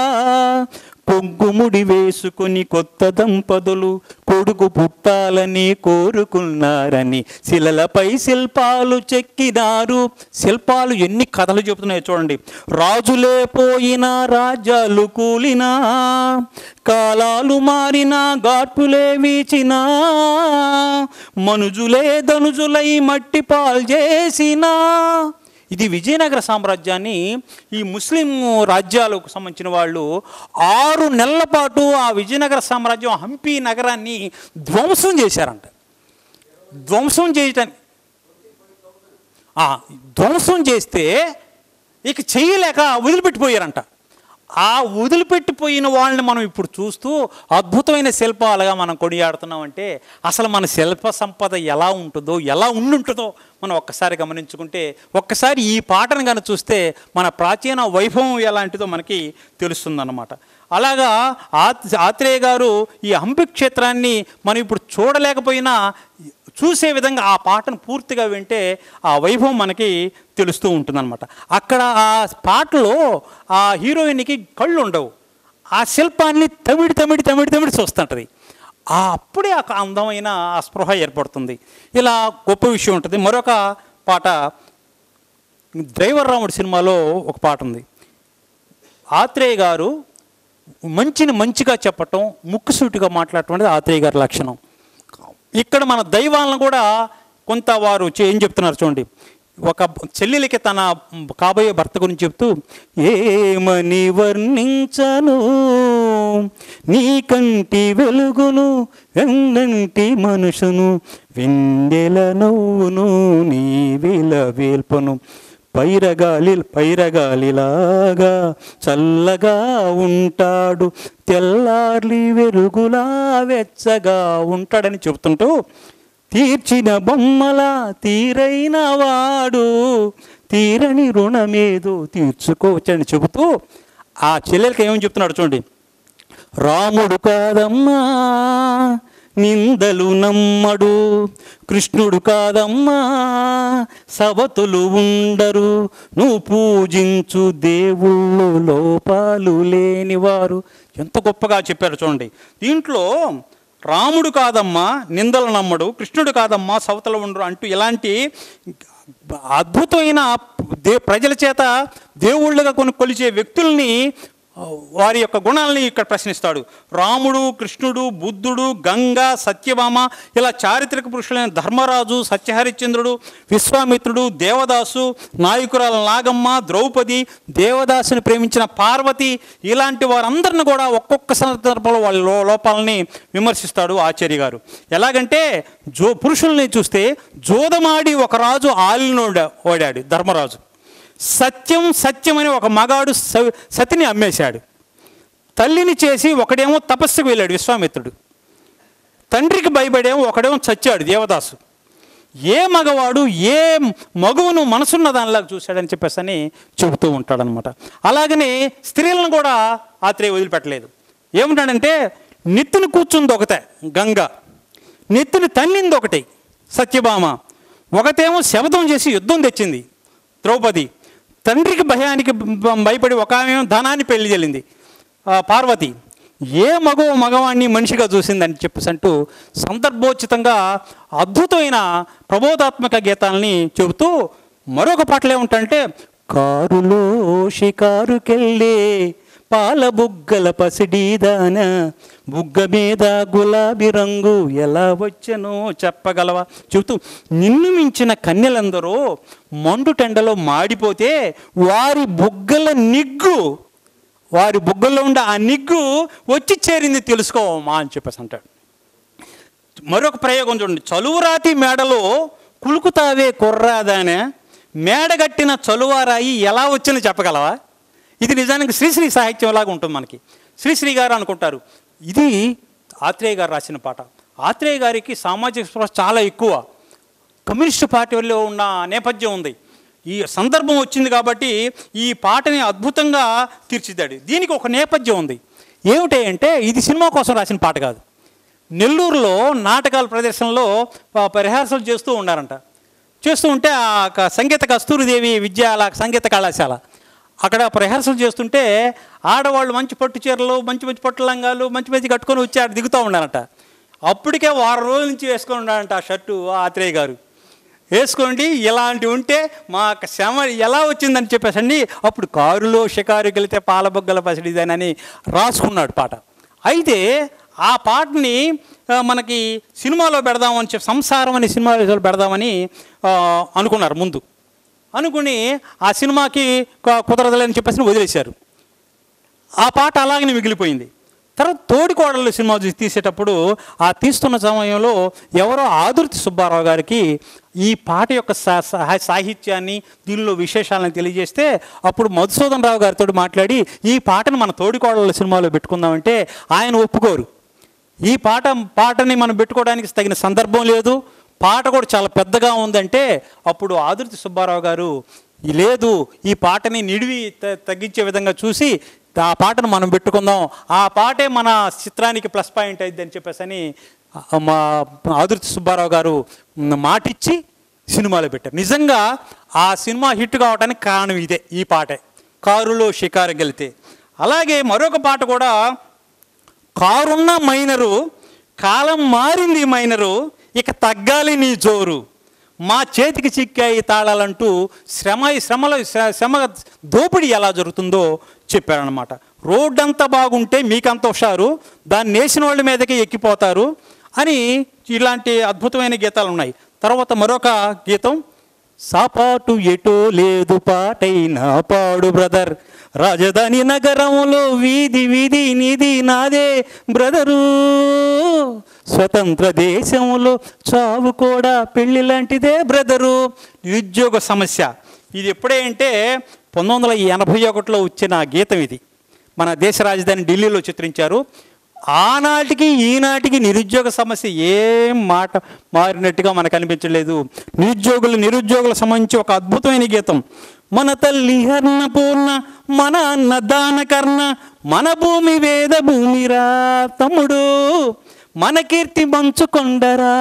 పొంగుముడి వేసుకుని కొత్త దంపతులు కొడుకు పుట్టాలని కోరుకున్నారని శిలలపై శిల్పాలు చెక్కినారు. శిల్పాలు ఎన్ని కథలు చెబుతున్నాయో చూడండి. రాజులే పోయినా రాజ్యాలు కూలినా, కాలాలు మారినా గాడ్పులే వీచినా, మనుజులే ధనుజులై మట్టి పాలు చేసినా, ఇది విజయనగర సామ్రాజ్యాన్ని ఈ ముస్లిం రాజ్యాలకు సంబంధించిన వాళ్ళు 6 నెలల పాటు ఆ విజయనగర సామ్రాజ్యం హంపి నగరాన్ని ధ్వంసం చేశారంట. ధ్వంసం చేస్తే ఇక చేయలేక వదిలిపెట్టిపోయారంట. ఆ వదిలిపెట్టిపోయిన వాళ్ళని మనం ఇప్పుడు చూస్తూ అద్భుతమైన శిల్పాలుగా మనం కొనియాడుతున్నామంటే అసలు మన శిల్ప సంపద ఎలా ఉంటుందో, ఎలా ఉండుంటుందో మనం ఒక్కసారి గమనించుకుంటే, ఒక్కసారి ఈ పాటను కనుక చూస్తే మన ప్రాచీన వైభవం ఎలాంటిదో మనకి తెలుస్తుందన్నమాట. అలాగా ఆత్రేయ గారు ఈ హంపి క్షేత్రాన్ని మనం ఇప్పుడు చూడలేకపోయినా చూసే విధంగా ఆ పాటను పూర్తిగా వింటే ఆ వైభవం మనకి తెలుస్తూ ఉంటుందన్నమాట. అక్కడ ఆ పాటలో ఆ హీరోయిన్కి కళ్ళు ఉండవు, ఆ శిల్పాన్ని తమిడి చూస్తుంటుంది. అప్పుడే ఆ అందమైన ఆ స్పృహ ఏర్పడుతుంది. ఇలా గొప్ప విషయం ఉంటుంది. మరొక పాట డ్రైవర్ రాముడు సినిమాలో ఒక పాట ఉంది. ఆత్రేయ గారు మంచిగా చెప్పటం, ముక్కుసూటిగా మాట్లాడటం అనేది ఆత్రేయ గారి లక్షణం. ఇక్కడ మన దైవాలను కూడా కొంత వారు ఏం చెప్తున్నారు చూడండి. ఒక చెల్లెలికి తన కాబోయే భర్త గురించి చెప్తూ, ఏమని వర్ణించను నీ కంటి వెలుగును, వెన్నంటి మనుషును, వెందెల నవ్వును నీ విలవేల్పను, పైరగాలిలాగా చల్లగా ఉంటాడు, తెల్లార్లి వెలుగులా వెచ్చగా ఉంటాడని చెబుతుంటూ, తీర్చిన బొమ్మల తీరైన వాడు తీరని రుణమేదో తీర్చుకోవచ్చని చెబుతూ ఆ చెల్లెలకి ఏమని చెప్తున్నాడు చూడండి. రాముడు కాదమ్మా నిందలు నమ్మడు, కృష్ణుడు కాదమ్మా సవతులు ఉండరు, నువ్వు పూజించు దేవుళ్ళు లోపాలు లేనివారు. ఎంత గొప్పగా చెప్పారు చూడండి. దీంట్లో రాముడు కాదమ్మా నిందలు నమ్మడు, కృష్ణుడు కాదమ్మా సవతలు ఉండరు అంటూ ఇలాంటి అద్భుతమైన ప్రజల చేత దేవుళ్ళుగా కొలిచే వ్యక్తుల్ని, వారి యొక్క గుణాలని ఇక్కడ ప్రశ్నిస్తాడు. రాముడు, కృష్ణుడు, బుద్ధుడు, గంగ, సత్యభామ, ఇలా చారిత్రక పురుషులైన ధర్మరాజు, సత్యహరిశ్చంద్రుడు, విశ్వామిత్రుడు, దేవదాసు, నాయకురాల నాగమ్మ, ద్రౌపది, దేవదాసుని ప్రేమించిన పార్వతి, ఇలాంటి వారందరిని కూడా ఒక్కొక్క సందర్భంలో వాళ్ళ లోపాలని విమర్శిస్తాడు ఆచార్య గారు. ఎలాగంటే పురుషుల్ని చూస్తే జోదమాడి ఒక రాజు ఆలిని ఓడాడు ధర్మరాజు. సత్యమని ఒక మగాడు సతిని అమ్మేశాడు. తల్లిని చేసి ఒకడేమో తపస్సుకు వెళ్ళాడు విశ్వామిత్రుడు. తండ్రికి భయపడేమో ఒకడేమో చచ్చాడు దేవదాసు. ఏ మగవాడు ఏ మగువును మనసున్న దానిలాగా చూశాడని చెప్పేసి అని చెబుతూ ఉంటాడనమాట. అలాగనే స్త్రీలను కూడా ఆత్రేయ వదిలిపెట్టలేదు. ఏమంటాడంటే నెత్తిని కూర్చుంది ఒకటే గంగ, నెత్తిని తన్నింది ఒకటి సత్యభామ, ఒకటేమో శబదం చేసి యుద్ధం తెచ్చింది ద్రౌపది, తండ్రికి భయానికి భయపడి ఒక ఆమె ధనాన్ని పెళ్లి చెల్లింది పార్వతి. ఏ మగవాణ్ణి మనిషిగా చూసిందని చెప్పేసి అంటూ సందర్భోచితంగా అద్భుతమైన ప్రబోధాత్మక గీతాలని చెబుతూ మరొక పాటలు ఏముంటాయంటే, కారులో షికారుకెళ్ళే పాల బుగ్గల పసిడీదాన, బుగ్గ మీద గులాబీ రంగు ఎలా వచ్చనో చెప్పగలవా చెబుతూ, నిన్ను మించిన కన్యలందరూ మండుటెండలో మాడిపోతే వారి బుగ్గల్లో ఉండే ఆ నిగ్గు వచ్చి చేరింది తెలుసుకోమా అని చెప్పేసి అంటాడు. మరొక ప్రయోగం చూడండి. చలువరాతి మేడలో కులుకుతావే కుర్రాదానే, మేడగట్టిన చలువారాయి ఎలా వచ్చిందో చెప్పగలవా. ఇది నిజానికి శ్రీశ్రీ సాహిత్యంలాగా ఉంటుంది మనకి. శ్రీశ్రీ గారు అనుకుంటారు. ఇది ఆత్రేయ గారు రాసిన పాట. ఆత్రేయ గారికి సామాజిక స్పృహ చాలా ఎక్కువ. కమ్యూనిస్టు పార్టీలో ఉన్న నేపథ్యం ఉంది. ఈ సందర్భం వచ్చింది కాబట్టి ఈ పాటని అద్భుతంగా తీర్చిదిద్దాడు. దీనికి ఒక నేపథ్యం ఉంది. ఏమిటి అంటే, ఇది సినిమా కోసం రాసిన పాట కాదు. నెల్లూరులో నాటకాల ప్రదర్శనలో రిహార్సల్ చేస్తూ ఉన్నారంట. చేస్తూ ఉంటే ఆ సంగీత కస్తూరిదేవి సంగీత కళాశాల అక్కడ రిహార్సల్ చేస్తుంటే ఆడవాళ్ళు మంచి పట్టు చీరలు, మంచి పట్టు లంగాలు మంచి కట్టుకొని వచ్చి ఆడ దిగుతూ ఉన్నారంట. అప్పటికే 6 రోజుల నుంచి వేసుకొని ఉన్నారంట ఆ షర్టు ఆత్రేయ గారు. వేసుకోండి ఇలాంటివి ఉంటే మా శ్రమ ఎలా వచ్చిందని చెప్పేసండి. అప్పుడు కారులో షికారుకి వెళితే పాలబొగ్గల పసిడిదేనని రాసుకున్నాడు పాట. అయితే ఆ పాటని మనకి సినిమాలో పెడదామని సంసారం అనే సినిమాలో పెడదామని అనుకున్నారు ముందు. అనుకుని ఆ సినిమాకి కుదరదులేని చెప్పేసి వదిలేశారు. ఆ పాట అలాగనే మిగిలిపోయింది. తర్వాత తోడికోడళ్ళు సినిమా తీసేటప్పుడు ఆ తీస్తున్న సమయంలో ఎవరో ఆదుర్తి సుబ్బారావు గారికి ఈ పాట యొక్క సాహిత్యాన్ని దీనిలో విశేషాలను తెలియజేస్తే అప్పుడు మధుసూదన్ రావు గారితో మాట్లాడి ఈ పాటను మన తోడికోడళ్ళ సినిమాలో పెట్టుకుందామంటే ఆయన ఒప్పుకోరు. ఈ పాటని మనం పెట్టుకోవడానికి తగిన సందర్భం లేదు, పాట కూడా చాలా పెద్దగా ఉందంటే అప్పుడు ఆదుర్తి సుబ్బారావు గారు లేదు, ఈ పాటని నిడివి తగ్గించే విధంగా చూసి ఆ పాటను మనం పెట్టుకుందాం, ఆ పాటే మన చిత్రానికి ప్లస్ పాయింట్ అయింది అని చెప్పేసి మా ఆదుర్తి సుబ్బారావు గారు మాటిచ్చి సినిమాలో పెట్టారు. నిజంగా ఆ సినిమా హిట్ కావడానికి కారణం ఇదే, ఈ పాటే, కారులో షికారు గెలితే. అలాగే మరొక పాట కూడా, కారున్న మైనరు కాలం మారింది మైనరు ఇక తగ్గాలి నీ జోరు మా చేతికి చిక్కాయి తాళాలంటూ శ్రమ దోపిడీ ఎలా జరుగుతుందో చెప్పారనమాట. రోడ్డు అంతా బాగుంటే మీకంత హుషారు, దాన్ని నేసిన వాళ్ళ మీదకి ఎక్కిపోతారు అని ఇలాంటి అద్భుతమైన గీతాలు ఉన్నాయి. తర్వాత మరొక గీతం, సాపాటు ఎటో లేదు పాటైనా పాడు బ్రదర్, రాజధాని నగరంలో వీధి వీధి నిధి నాదే బ్రదరు, స్వతంత్ర దేశంలో చావు కూడా పెళ్లి లాంటిదే బ్రదరు. నిరుద్యోగ సమస్య ఇది ఎప్పుడే అంటే 1981లో వచ్చిన గీతం ఇది. మన దేశ రాజధాని ఢిల్లీలో చిత్రించారు. ఆనాటికి ఈనాటికి నిరుద్యోగ సమస్య ఏం మాట మారినట్టుగా మనకు అనిపించలేదు. నిరుద్యోగుల సంబంధించి ఒక అద్భుతమైన గీతం, మన తల్లి హర్ణపూర్ణ మన అన్న దానకర్ణ మన భూమి వేద భూమిరా తమ్ముడు మన కీర్తి మంచుకొండరా,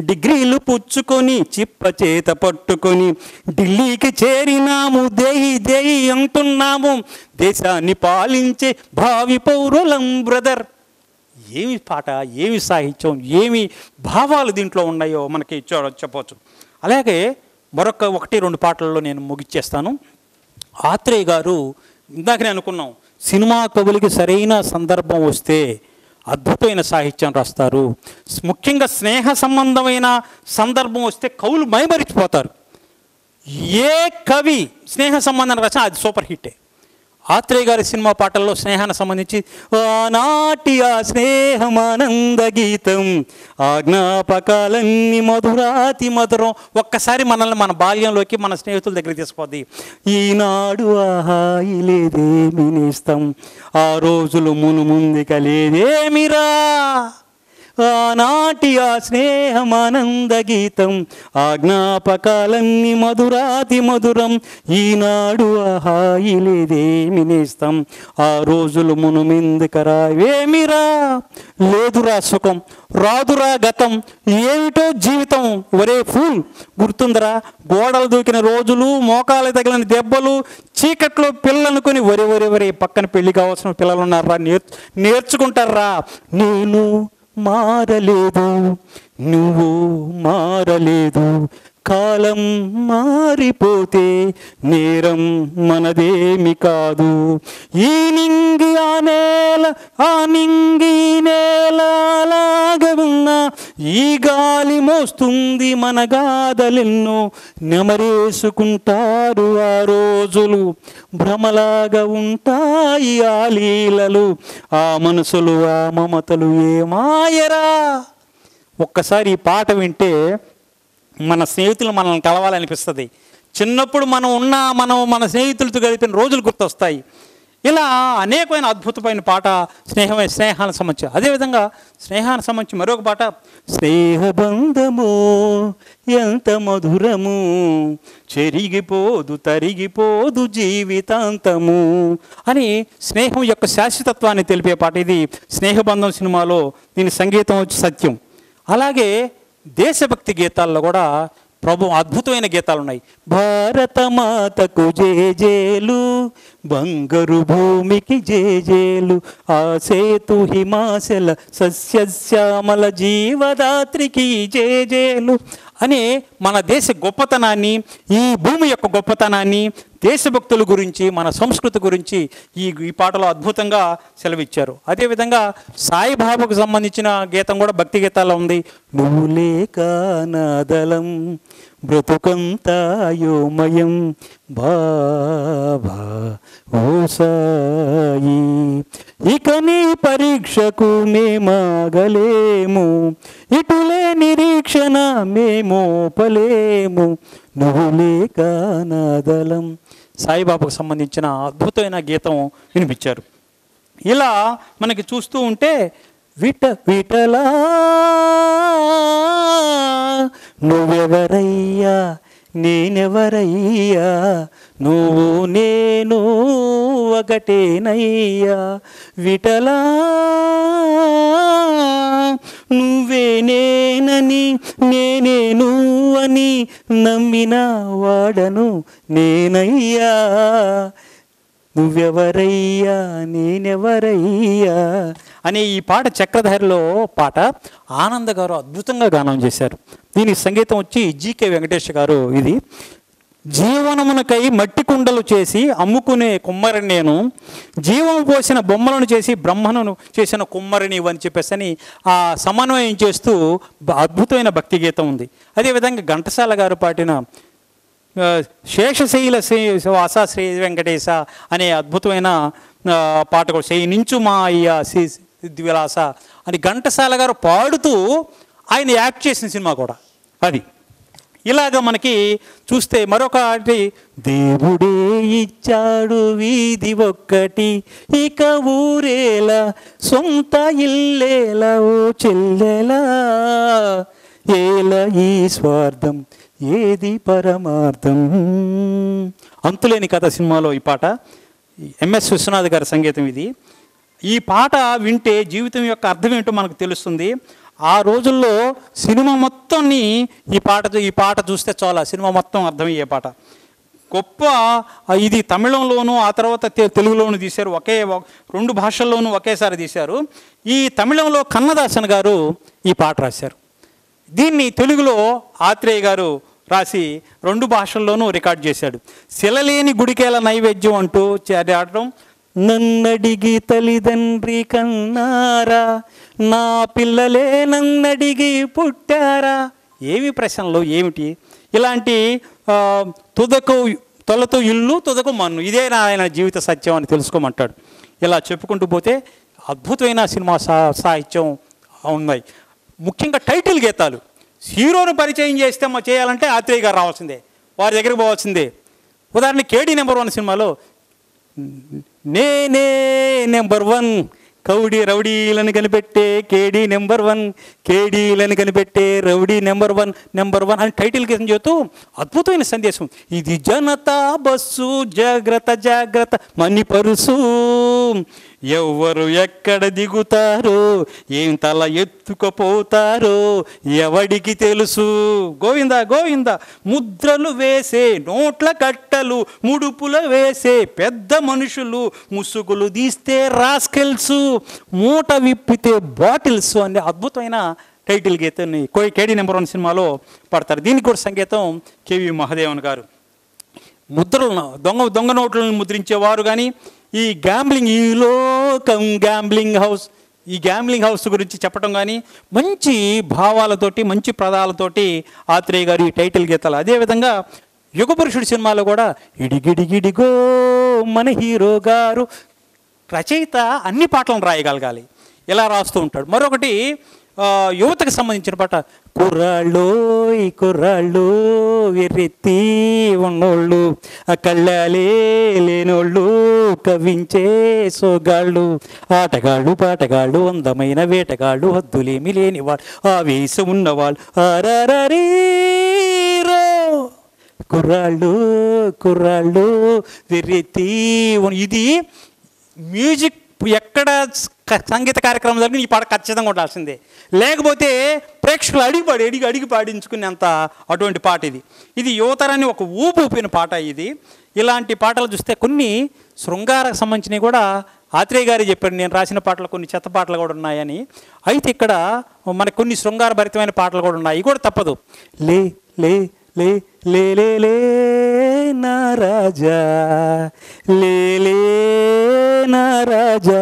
డిగ్రీలు పుచ్చుకొని చిప్ప చేత పట్టుకొని ఢిల్లీకి చేరినాము, దేయి అంటున్నాము, దేశాన్ని పాలించే భావి పౌరులం బ్రదర్. ఏమి పాట, ఏమి సాహిత్యం, ఏమి భావాలు దీంట్లో ఉన్నాయో మనకి చెప్పవచ్చు. అలాగే మరొక 1-2 పాటల్లో నేను ముగిచ్చేస్తాను. ఆత్రేయ గారు, ఇందాకనే అనుకున్నాం, సినిమా కవులకి సరైన సందర్భం వస్తే అద్భుతమైన సాహిత్యం రాస్తారు. ముఖ్యంగా స్నేహ సంబంధమైన సందర్భం వస్తే కవులు మైమరిచిపోతారు. ఏ కవి స్నేహ సంబంధం రాసినా అది సూపర్ హిట్టే. ఆత్రేయ గారి సినిమా పాటల్లో స్నేహానికి సంబంధించి ఆనాటి ఆ స్నేహమానంద గీతం ఆ జ్ఞాపకాలన్నీ మధురాతి మధురం, ఒక్కసారి మనల్ని మన బాల్యంలోకి మన స్నేహితుల దగ్గరికి తీసుకుపోద్ది. ఈనాడు ఆహాయి లేదేమి నేస్తం ఆ రోజులు ముందుక లేదేమిరా, ఆనాటి ఆ స్నేహమానంద గీతం ఆ జ్ఞాపకాలన్నీ మధురాతి మధురం, ఈనాడు ఆహాయి లేదేమి నేస్తం ఆ రోజులు మునుమిందుకరా వేమిరా, లేదురా సుఖం రాదురా గతం ఏమిటో జీవితం ఒరే ఫూల్ గుర్తుందరా, గోడలు దూకిన రోజులు మోకాలు తగిలిన దెబ్బలు చీకట్లో పిల్లనుకొని ఒరే పక్కన పెళ్లి కావాల్సిన పిల్లలు ఉన్నారా, నేర్చుకుంటారా, నేను మారలేదు నువ్వు మారలేదు, కాలం మారిపోతే నేరం మనదేమి కాదు, ఈ నింగి ఆ నేల ఆ నింగి నేల అలాగే ఉన్నా ఈ గాలి మోస్తుంది మన గాథలెన్నో, నెమరేసుకుంటారు ఆ రోజులు భ్రమలాగా ఉంటాయి ఆ లీలలు, ఆ మనసులు ఆ మమతలు ఏ మాయరా. ఒక్కసారి ఈ పాట వింటే మన స్నేహితులు మనల్ని కలవాలనిపిస్తుంది. చిన్నప్పుడు మనం మన స్నేహితులతో గడిపిన రోజులు గుర్తొస్తాయి. ఇలా అనేకమైన అద్భుతమైన పాట స్నేహానికి సంబంధించి. అదేవిధంగా స్నేహానికి సంబంధించి మరొక పాట, స్నేహబంధము ఎంత మధురము చెరిగిపోదు తరిగిపోదు జీవితాంతము అని స్నేహం యొక్క శాశ్వతత్వాన్ని తెలిపే పాట ఇది. స్నేహబంధం సినిమాలో దీని సంగీతం వచ్చి సత్యం. అలాగే దేశభక్తి గీతాల్లో కూడా అద్భుతమైన గీతాలు ఉన్నాయి. భారత మాతకు జేజేలు బంగారు భూమికి జేజేలు, ఆ సేతు హిమాచల సస్యశ్యామల జీవదాత్రికి జేజేలు అని మన దేశ గొప్పతనాన్ని, ఈ భూమి యొక్క గొప్పతనాన్ని, దేశభక్తుల గురించి, మన సంస్కృతి గురించి ఈ పాటలో అద్భుతంగా సెలవిచ్చారు. అదేవిధంగా సాయిబాబాకు సంబంధించిన గీతం కూడా భక్తి గీతాల్లో ఉంది. నువ్వు లేక నాదలం బ్రతుకంతాయోమయం బాబా ఓ సాయి. ఇక నీ పరీక్షకు మేమాగలేము, ఇటులే నిరీక్షణ మేమోపలేము, నువ్వు లేక నాదలం. సాయిబాబాకు సంబంధించిన అద్భుతమైన గీతం వినిపించారు. ఇలా మనకి చూస్తూ ఉంటే విఠలా నువ్వెవరయ్యా నేనెవరయ్యా, నువ్వు నేను ఒకటేనయ్యా, విఠలా నువ్వే నేనని నేనే నువ్వని నమ్మిన వాడను నేనయ్యా, నువ్వెవరయ్యా నేనెవరయ్యా అనే ఈ పాట చక్రధారిలో పాట ఆనంద్ గారు అద్భుతంగా గానం చేశారు. దీనికి సంగీతం వచ్చి జీకే వెంకటేష్ గారు. ఇది జీవనమునకై మట్టి కుండలు చేసి అమ్ముకునే కుమ్మరిని నేను, జీవం పోసిన బొమ్మలను చేసి బ్రహ్మను చేసిన కుమ్మరిని అని చెప్పేసి అని ఆ సమన్వయం చేస్తూ అద్భుతమైన భక్తి గీతం ఉంది. అదేవిధంగా ఘంటసాల గారు పాడిన శేషశైల వాస శ్రీ వెంకటేశ అనే అద్భుతమైన పాట కూడా, శయనించు మా అయ్య సిద్ధివిలాస అని ఘంటసాల గారు పాడుతూ ఆయన యాక్ట్ చేసిన సినిమా కూడా అది. ఇలాగ మనకి చూస్తే మరొకటి, దేవుడే ఇచ్చాడు వీధి ఒక్కటి ఇక ఊరేలా సొంత ఇల్లేలా ఓ చెల్లెలా, ఏలా ఈ స్వార్థం ఏది పరమార్థం. అంతులేని కథ సినిమాలో ఈ పాట ఎంఎస్ విశ్వనాథ్ గారి సంగీతం ఇది. ఈ పాట వింటే జీవితం యొక్క అర్థం ఏంటో మనకు తెలుస్తుంది. ఆ రోజుల్లో సినిమా మొత్తాన్ని ఈ పాట చూస్తే చాలా సినిమా మొత్తం అర్థమయ్యే పాట. గొప్ప ఇది తమిళంలోనూ ఆ తర్వాత తెలుగులోనూ తీశారు, రెండు భాషల్లోనూ ఒకేసారి తీశారు. ఈ తమిళంలో కన్నదాసన్ గారు ఈ పాట రాశారు. దీన్ని తెలుగులో ఆత్రేయ గారు రాసి రెండు భాషల్లోనూ రికార్డ్ చేశాడు. శిలలేని గుడికేల నైవేద్యం అంటూ ఆడటం, నన్నడిగి తల్లిదండ్రి కన్నారా, నా పిల్లలే నన్నడిగి పుట్టారా, ఏమి ప్రశ్నలు ఏమిటి, ఇలాంటి తొలతు ఇల్లు తుదకు మన్ను, ఇదే ఆయన జీవిత సత్యం అని తెలుసుకోమంటాడు. ఇలా చెప్పుకుంటూ పోతే అద్భుతమైన సినిమా సాహిత్యం ఉన్నాయి. ముఖ్యంగా టైటిల్ గీతాలు. హీరోను పరిచయం చేయాలంటే ఆత్రేయ గారు రావాల్సిందే, వారి దగ్గరికి పోవాల్సిందే. ఉదాహరణ కేడీ నెంబర్ 1 సినిమాలో నేనే నెంబర్ 1 కౌడీ రౌడీలను కనిపెట్టే కేడీ నెంబర్ 1, కేడీలను కనిపెట్టే రౌడీ నెంబర్ 1 అని టైటిల్ గీతం చేస్తూ అద్భుతమైన సందేశం. ఇది జనతా బస్సు జాగ్రత్త జాగ్రత్త మని పరుసు, ఎవరు ఎక్కడ దిగుతారో ఏం తల ఎత్తుకపోతారో ఎవడికి తెలుసు, గోవింద గోవింద. ముద్రలు వేసే నోట్ల కట్టలు, ముడుపులు వేసే పెద్ద మనుషులు, ముసుగులు తీస్తే రాస్కెల్స్, మూట విప్పితే బాటిల్స్ అనే అద్భుతమైన టైటిల్ గీతాన్ని కేడీ నెంబర్ 1 సినిమాలో పడతారు. దీనికి కూడా సంగీతం కేవి మహాదేవన్ గారు. ముద్రలను దొంగ నోట్లను ముద్రించేవారు కానీ ఈ గ్యాంబ్లింగ్, ఈ లోకం గ్యాంబ్లింగ్ హౌస్, ఈ గ్యాంబ్లింగ్ హౌస్ గురించి చెప్పడం కానీ మంచి భావాలతోటి మంచి పదాలతోటి ఆత్రేయ గారు ఈ టైటిల్ గీతాలు. అదేవిధంగా యుగపురుషుడు సినిమాలో కూడా ఇడిగిడిగిడిగో మన హీరో గారు రచయిత అన్ని పాటలను రాయగలగాలి, ఇలా రాస్తూ ఉంటాడు. మరొకటి యువతకు సంబంధించిన పాట, కుర్రాళ్ళు ఎర్రెత్తి ఉన్నోళ్ళు, కళ్ళాలే లేనోళ్ళు కవించే సోగాళ్ళు, ఆటగాళ్ళు పాటగాళ్ళు అందమైన వేటగాళ్ళు హద్దులేమి లేనివాళ్ళు ఆవేశం ఉన్నవాళ్ళు ఆరారీరో, కుర్రాళ్ళు ఎర్రెత్తి. ఇది మ్యూజిక్ ఎక్కడ సంగీత కార్యక్రమం జరిగిన ఈ పాట ఖచ్చితంగా ఉండాల్సిందే, లేకపోతే ప్రేక్షకులు అడిగి పాడించుకునేంత అటువంటి పాట ఇది. ఇది యువతరాన్ని ఒక ఊపిన పాట ఇది. ఇలాంటి పాటలు చూస్తే కొన్ని శృంగారకు సంబంధించినవి కూడా ఆత్రేయ గారు చెప్పారు, నేను రాసిన పాటలు కొన్ని చెత్త పాటలు కూడా ఉన్నాయని. అయితే ఇక్కడ మనకు కొన్ని శృంగార భరితమైన పాటలు కూడా ఉన్నాయి, ఇవి కూడా తప్పదు. లే లే లే లే లే లే నా రాజా, లే లే నా రాజా,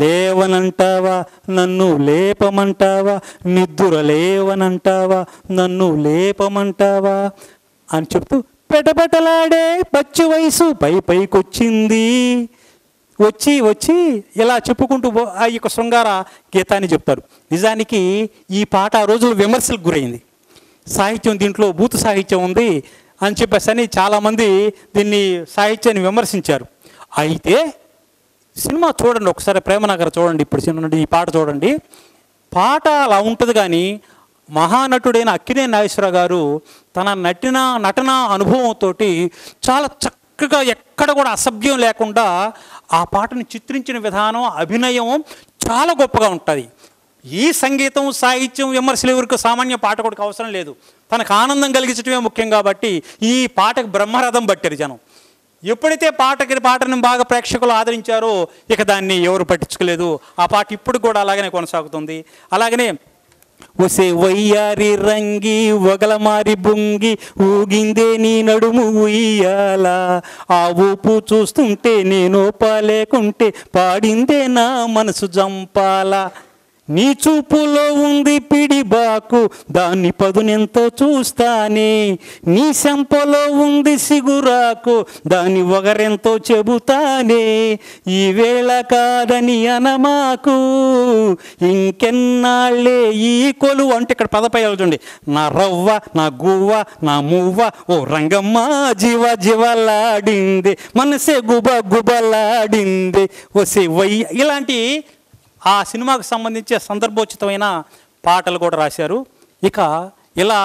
లేవనంటావా నన్ను లేపమంటావా, నిద్ర లేవనంటావా నన్ను లేపమంటావా అని చెప్తూ పెటపెటలాడే పచ్చి వయసు పైకొచ్చింది, వచ్చి వచ్చి ఇలా చెప్పుకుంటూ ఆ యొక్క శృంగార గీతాన్ని చెప్తారు. నిజానికి ఈ పాట ఆ రోజులు విమర్శలకు గురైంది. సాహిత్యం దీంట్లో బూతు సాహిత్యం ఉంది అని చెప్పేసి చాలామంది దీన్ని సాహిత్యాన్ని విమర్శించారు. అయితే సినిమా చూడండి ఒకసారి, ప్రేమనగర్ చూడండి, ఇప్పుడు చూడండి, ఈ పాట చూడండి. పాట అలా ఉంటుంది కానీ మహానటుడైన అక్కినేని నాగేశ్వరరావు గారు తన నటన అనుభవంతో చాలా చక్కగా ఎక్కడ కూడా అసభ్యం లేకుండా ఆ పాటను చిత్రించిన విధానం, అభినయం చాలా గొప్పగా ఉంటుంది. ఈ సంగీతం, సాహిత్యం, విమర్శలు ఎవరికి సామాన్య పాఠకుడికి అవసరం లేదు. తనకు ఆనందం కలిగించడమే ముఖ్యం. కాబట్టి ఈ పాటకు బ్రహ్మరథం పట్టారు జనం. ఎప్పుడైతే పాటను బాగా ప్రేక్షకులు ఆదరించారో ఇక దాన్ని ఎవరు పట్టించుకోలేదు. ఆ పాట ఇప్పుడు కూడా అలాగనే కొనసాగుతుంది. అలాగనే ఒసే వయ్యారి రంగి వగలమారి బొంగి ఊగిందే నీ నడుము ఉయ్యాల, ఆ ఊపు చూస్తుంటే నేను పాలేకుంటే పాడిందే నా మనసు జంపాల, నీ చూపులో ఉంది పిడిబాకు దాన్ని పదునెంతో చూస్తానే, నీ శంపలో ఉంది సిగురాకు దాని ఒగరెంతో చెబుతానే, ఈ వేళ కాదని అనమాకు ఇంకెన్నాళ్ళే ఈ కొలు అంటే ఇక్కడ పదపయాలు చూడండి. నా రవ్వ, నా గువ్వ, నా మువ్వ, ఓ రంగమ్మ జీవ జీవలాడింది, మనసే గుబలాడింది, ఓసే వయ్య. ఇలాంటి ఆ సినిమాకు సంబంధించి సందర్భోచితమైన పాటలు కూడా రాశారు. ఇక ఇలా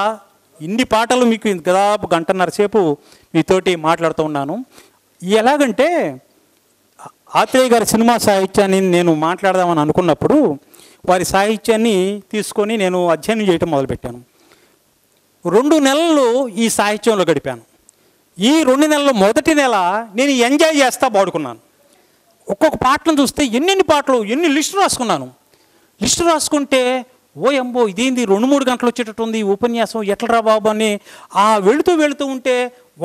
ఇన్ని పాటలు మీకు దాదాపు గంటన్నర సేపు మీతోటి మాట్లాడుతూ ఉన్నాను. ఎలాగంటే ఆత్రేయ గారి సినిమా సాహిత్యాన్ని నేను మాట్లాడదామని అనుకున్నప్పుడు వారి సాహిత్యాన్ని తీసుకొని నేను అధ్యయనం చేయటం మొదలుపెట్టాను. 2 నెలలు ఈ సాహిత్యంలో గడిపాను. ఈ 2 నెలలు మొదటి నెల నేను ఎంజాయ్ చేస్తా పాడుకున్నాను. ఒక్కొక్క పాటలను చూస్తే ఎన్ని పాటలు, ఎన్ని లిస్టు రాసుకున్నాను. లిస్టు రాసుకుంటే ఓ ఇదేంది 2-3 గంటలు వచ్చేటట్టు ఉంది ఉపన్యాసం, ఎట్లరా బాబు అని ఆ వెళుతూ ఉంటే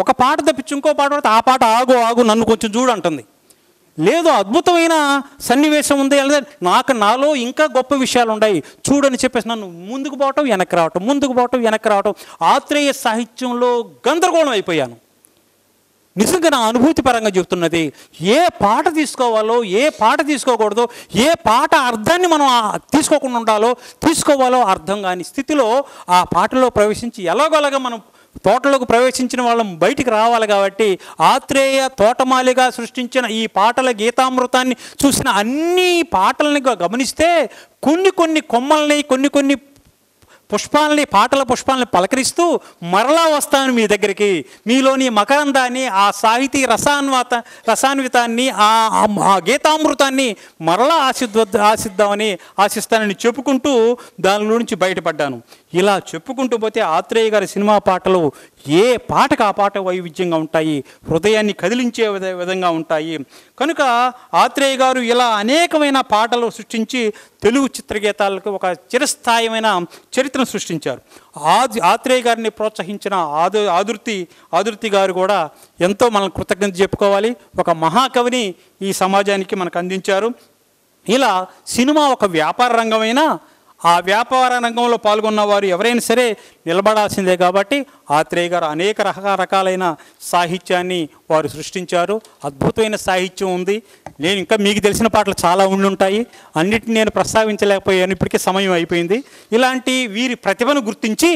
ఒక పాట తప్పించి ఇంకో పాట పడితే ఆ పాట ఆగు నన్ను కొంచెం చూడంటుంది. లేదు అద్భుతమైన సన్నివేశం ఉంది, నాలో ఇంకా గొప్ప విషయాలు ఉన్నాయి చూడని చెప్పేసి నన్ను ముందుకు పోవటం వెనక్కి రావటం ఆత్రేయ సాహిత్యంలో గందరగోళం అయిపోయాను. నిజంగా నా అనుభూతి పరంగా చెప్తున్నది. ఏ పాట తీసుకోవాలో, ఏ పాట తీసుకోకూడదో, ఏ పాట అర్థాన్ని మనం తీసుకోవాలో అర్థం కాని స్థితిలో ఆ పాటలో ప్రవేశించి ఎలాగోలాగా మనం తోటలోకి ప్రవేశించిన వాళ్ళం బయటికి రావాలి. కాబట్టి ఆత్రేయ తోటమాలిగా సృష్టించిన ఈ పాటల గీతామృతాన్ని చూసిన అన్ని పాటలని గమనిస్తే కొన్ని కొమ్మల్ని, కొన్ని పాటల పుష్పాలని పలకరిస్తూ మరలా వస్తాను మీ దగ్గరికి, మీలోని మకరందాన్ని, ఆ సాహితీ రసాన్వితాన్ని, ఆ గీతామృతాన్ని మరలా ఆశిస్తానని చెప్పుకుంటూ దాని నుంచి బయటపడ్డాను. ఇలా చెప్పుకుంటూ పోతే ఆత్రేయ గారి సినిమా పాటలు ఏ పాటకు ఆ పాట వైవిధ్యంగా ఉంటాయి, హృదయాన్ని కదిలించే విధంగా ఉంటాయి. కనుక ఆత్రేయ గారు ఇలా అనేకమైన పాటలు సృష్టించి తెలుగు చిత్రగీతాలకు ఒక చిరస్థాయమైన చరిత్రను సృష్టించారు. ఆత్రేయ గారిని ప్రోత్సహించిన ఆదుర్తి గారు కూడా ఎంతో మనం కృతజ్ఞత చెప్పుకోవాలి. ఒక మహాకవిని ఈ సమాజానికి మనకు అందించారు. ఇలా సినిమా ఒక వ్యాపార రంగమైనా ఆ వ్యాపార రంగంలో పాల్గొన్న వారు ఎవరైనా సరే నిలబడాల్సిందే. కాబట్టి ఆత్రేయ గారు అనేక రకాలైన సాహిత్యాన్ని వారు సృష్టించారు. అద్భుతమైన సాహిత్యం ఉంది. నేను ఇంకా మీకు తెలిసిన పాటలు చాలా ఉండుంటాయి, అన్నిటిని నేను ప్రస్తావించలేకపోయాను, ఇప్పటికే సమయం అయిపోయింది. ఇలాంటి వీరి ప్రతిభను గుర్తించి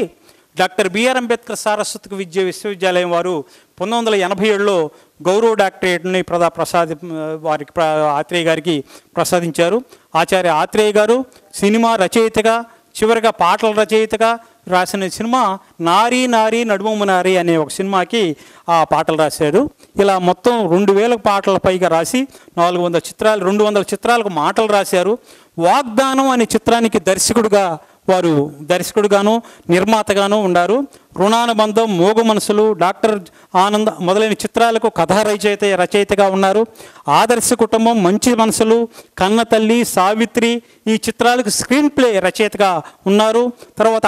డాక్టర్ బిఆర్ అంబేద్కర్ సారస్వత విశ్వవిద్యాలయం వారు 1987లో గౌరవ డాక్టరేట్ని వారికి ఆత్రేయ గారికి ప్రసాదించారు. ఆచార్య ఆత్రేయ గారు సినిమా రచయితగా, చివరిగా పాటల రచయితగా రాసిన సినిమా నారీ నారీ నడుమము నారీ అనే ఒక సినిమాకి ఆ పాటలు రాశాడు. ఇలా మొత్తం 2000 పాటల పైగా రాసి 200 చిత్రాలకు మాటలు రాశారు. వాగ్దానం అనే చిత్రానికి దర్శకుడుగా వారు దర్శకుడుగాను నిర్మాతగాను ఉన్నారు. రుణానుబంధం, మోగు మనసులు, డాక్టర్ ఆనంద్ మొదలైన చిత్రాలకు కథా రచయితగా ఉన్నారు. ఆదర్శ కుటుంబం, మంచి మనసులు, కన్న తల్లి, సావిత్రి ఈ చిత్రాలకు స్క్రీన్ ప్లే రచయితగా ఉన్నారు. తర్వాత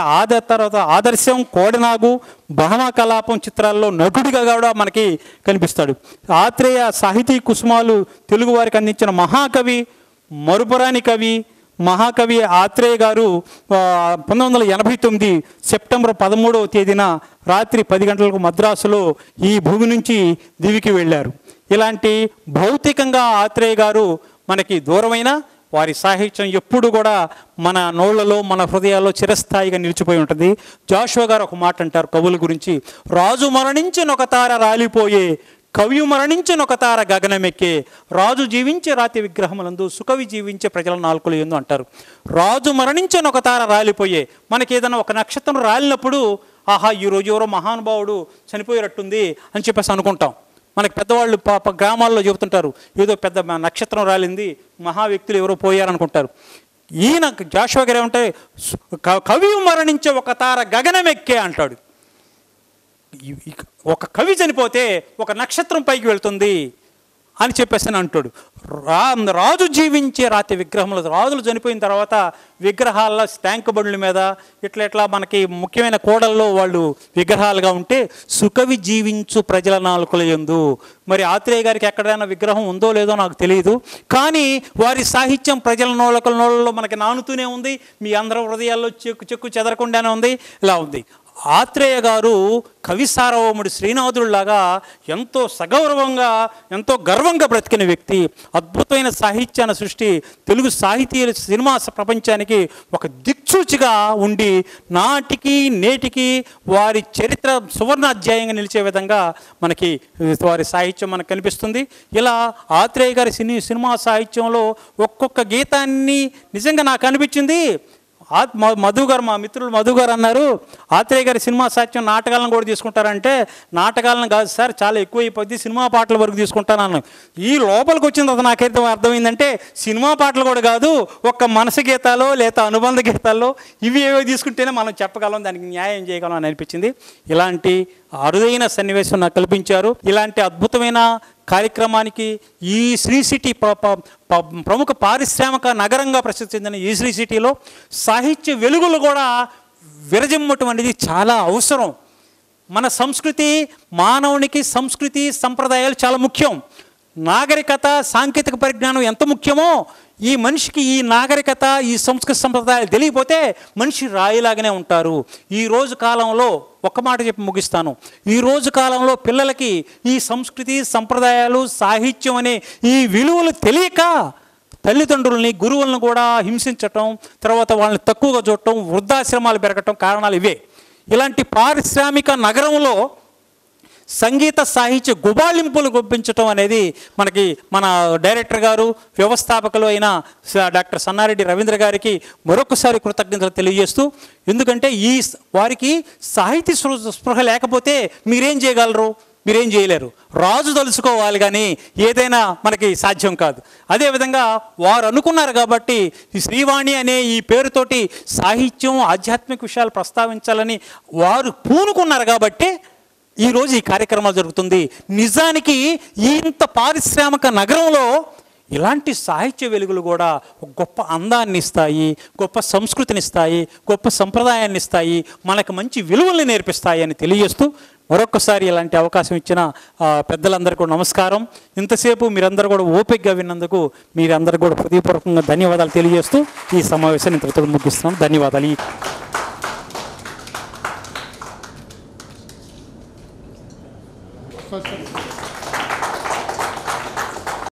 ఆదర్శం, కోడనాగు, భామా కలాపం చిత్రాల్లో నటుడిగా కూడా మనకి కనిపిస్తాడు. ఆత్రేయ సాహితీ కుసుమాలు తెలుగు వారికి అందించిన మహాకవి, మరుపురాని కవి, మహాకవి ఆత్రేయ గారు 1989 సెప్టెంబర్ 13వ తేదీన రాత్రి 10 గంటలకు మద్రాసులో ఈ భూమి నుంచి దివికి వెళ్ళారు. ఇలాంటి భౌతికంగా ఆత్రేయ గారు మనకి దూరమైన వారి సాహిత్యం ఎప్పుడు కూడా మన నోళ్లలో, మన హృదయాల్లో చిరస్థాయిగా నిలిచిపోయి ఉంటుంది. జాషువా గారు ఒక మాట అంటారు కవుల గురించి, రాజు మరణించిన ఒక తార రాలిపోయే, కవి మరణించిన ఒక తార గగనమెక్కే, రాజు జీవించే రాతి విగ్రహములందు, సుకవి జీవించే ప్రజల నాలుకలు ఎందు అంటారు. రాజు మరణించిన ఒక తార రాలిపోయే, మనకి ఏదైనా ఒక నక్షత్రం రాలినప్పుడు ఆహా ఈరోజు ఎవరో మహానుభావుడు చనిపోయేటట్టుంది అని చెప్పేసి అనుకుంటాం. మనకి పెద్దవాళ్ళు గ్రామాల్లో చెబుతుంటారు, ఏదో పెద్ద నక్షత్రం రాలింది, మహా వ్యక్తులు ఎవరో పోయారనుకుంటారు. ఈయన జాషువా గారు ఏమంటే కవి మరణించే ఒక తార గగనమెక్కే అంటాడు. ఒక కవి చనిపోతే ఒక నక్షత్రం పైకి వెళ్తుంది అని చెప్పేసి అంటాడు. రాజు జీవించే రాతి విగ్రహములు, రాజులు చనిపోయిన తర్వాత విగ్రహాల్లో ట్యాంక్ బండ్ల మీద ఇట్లా మనకి ముఖ్యమైన కోడల్లో వాళ్ళు విగ్రహాలుగా ఉంటే, సుకవి జీవించు ప్రజల నాలుకల యందు. మరి ఆత్రేయ గారికి ఎక్కడైనా విగ్రహం ఉందో లేదో నాకు తెలియదు, కానీ వారి సాహిత్యం ప్రజల నోళ్ళలో మనకి నానుతూనే ఉంది, మీ అందరి హృదయాల్లో చెక్కు చెదరకుండానే ఉంది. ఇలా ఉంది. ఆత్రేయ గారు కవి సార్వభౌముడు శ్రీనాథుడిలాగా ఎంతో సగౌరవంగా, ఎంతో గర్వంగా బ్రతికిన వ్యక్తి. అద్భుతమైన సాహిత్యాన్ని సృష్టి, తెలుగు సాహితీ సినిమా ప్రపంచానికి ఒక దిక్సూచిగా ఉండి నాటికి నేటికి వారి చరిత్ర సువర్ణ అధ్యాయంగా నిలిచే విధంగా మనకి వారి సాహిత్యం మనకు కనిపిస్తుంది. ఇలా ఆత్రేయ గారి సినిమా సాహిత్యంలో ఒక్కొక్క గీతాన్ని నిజంగా నాకు అనిపించింది. మధు గారు, మా మిత్రులు మధు గారు అన్నారు, ఆత్రేయ గారి సినిమా సాహిత్యం నాటకాలను కూడా తీసుకుంటారంటే, నాటకాలను కాదు సార్, చాలా ఎక్కువ అయిపోద్ది, సినిమా పాటల వరకు తీసుకుంటాను. ఈ లోపలికి వచ్చిన తర్వాత నాకైతే అర్థమైందంటే సినిమా పాటలు కూడా కాదు, ఒక్క మనసు గీతాలు లేదా అనుబంధ గీతాల్లో ఇవి ఏవో తీసుకుంటేనే మనం చెప్పగలం, దానికి న్యాయం చేయగలం అని అనిపించింది. ఇలాంటి అరుదైన సన్నివేశం నాకు కల్పించారు. ఇలాంటి అద్భుతమైన కార్యక్రమానికి ఈ శ్రీ సిటీ ప్రముఖ పారిశ్రామిక నగరంగా ప్రసిద్ధి చెందిన ఈ శ్రీ సిటీలో సాహిత్య వెలుగులు కూడా విరజిమ్మటం అనేది చాలా అవసరం. మన సంస్కృతి, మానవునికి సంస్కృతి సంప్రదాయాలు చాలా ముఖ్యం. నాగరికత, సాంకేతిక పరిజ్ఞానం ఎంత ముఖ్యమో ఈ మనిషికి ఈ నాగరికత, ఈ సంస్కృతి సంప్రదాయాలు తెలియకపోతే మనిషి రాయిలాగానే ఉంటారు. ఈ రోజు కాలంలో ఒక్క మాట చెప్పి ముగిస్తాను. ఈ రోజు కాలంలో పిల్లలకి ఈ సంస్కృతి సంప్రదాయాలు, సాహిత్యం అనే ఈ విలువలు తెలియక తల్లిదండ్రుల్ని, గురువులను కూడా హింసించటం, తర్వాత వాళ్ళని తక్కువగా చూడటం, వృద్ధాశ్రమాలు పెరగటం కారణాలు ఇవే. ఇలాంటి పారిశ్రామిక నగరంలో సంగీత సాహిత్య గుబాళింపులు గుప్పించటం అనేది మనకి మన డైరెక్టర్ గారు, వ్యవస్థాపకులు అయిన డాక్టర్ సన్నారెడ్డి రవీంద్ర గారికి మరొకసారి కృతజ్ఞతలు తెలియజేస్తూ, ఎందుకంటే ఈ వారికి సాహితీ స్పృహ లేకపోతే మీరేం చేయగలరు? మీరేం చేయలేరు. రాజు తలుచుకోవాలి కానీ ఏదైనా మనకి సాధ్యం కాదు. అదేవిధంగా వారు అనుకున్నారు కాబట్టి ఈ శ్రీవాణి అనే ఈ పేరుతోటి సాహిత్యం, ఆధ్యాత్మిక విషయాలు ప్రస్తావించాలని వారు పూనుకున్నారు కాబట్టి ఈరోజు ఈ కార్యక్రమాలు జరుగుతుంది. నిజానికి ఇంత పారిశ్రామిక నగరంలో ఇలాంటి సాహిత్య వెలుగులు కూడా ఒక గొప్ప అందాన్ని ఇస్తాయి, గొప్ప సంస్కృతిని ఇస్తాయి, గొప్ప సంప్రదాయాన్ని ఇస్తాయి, మనకు మంచి విలువల్ని నేర్పిస్తాయి అని తెలియజేస్తూ మరొకసారి ఇలాంటి అవకాశం ఇచ్చిన పెద్దలందరికీ కూడా నమస్కారం. ఇంతసేపు మీరందరూ కూడా ఓపికగా విన్నందుకు మీరందరూ కూడా హృదయపూర్వకంగా ధన్యవాదాలు తెలియజేస్తూ ఈ సమావేశాన్ని ఇంతటితో ముగిస్తున్నాం. ధన్యవాదాలు. First.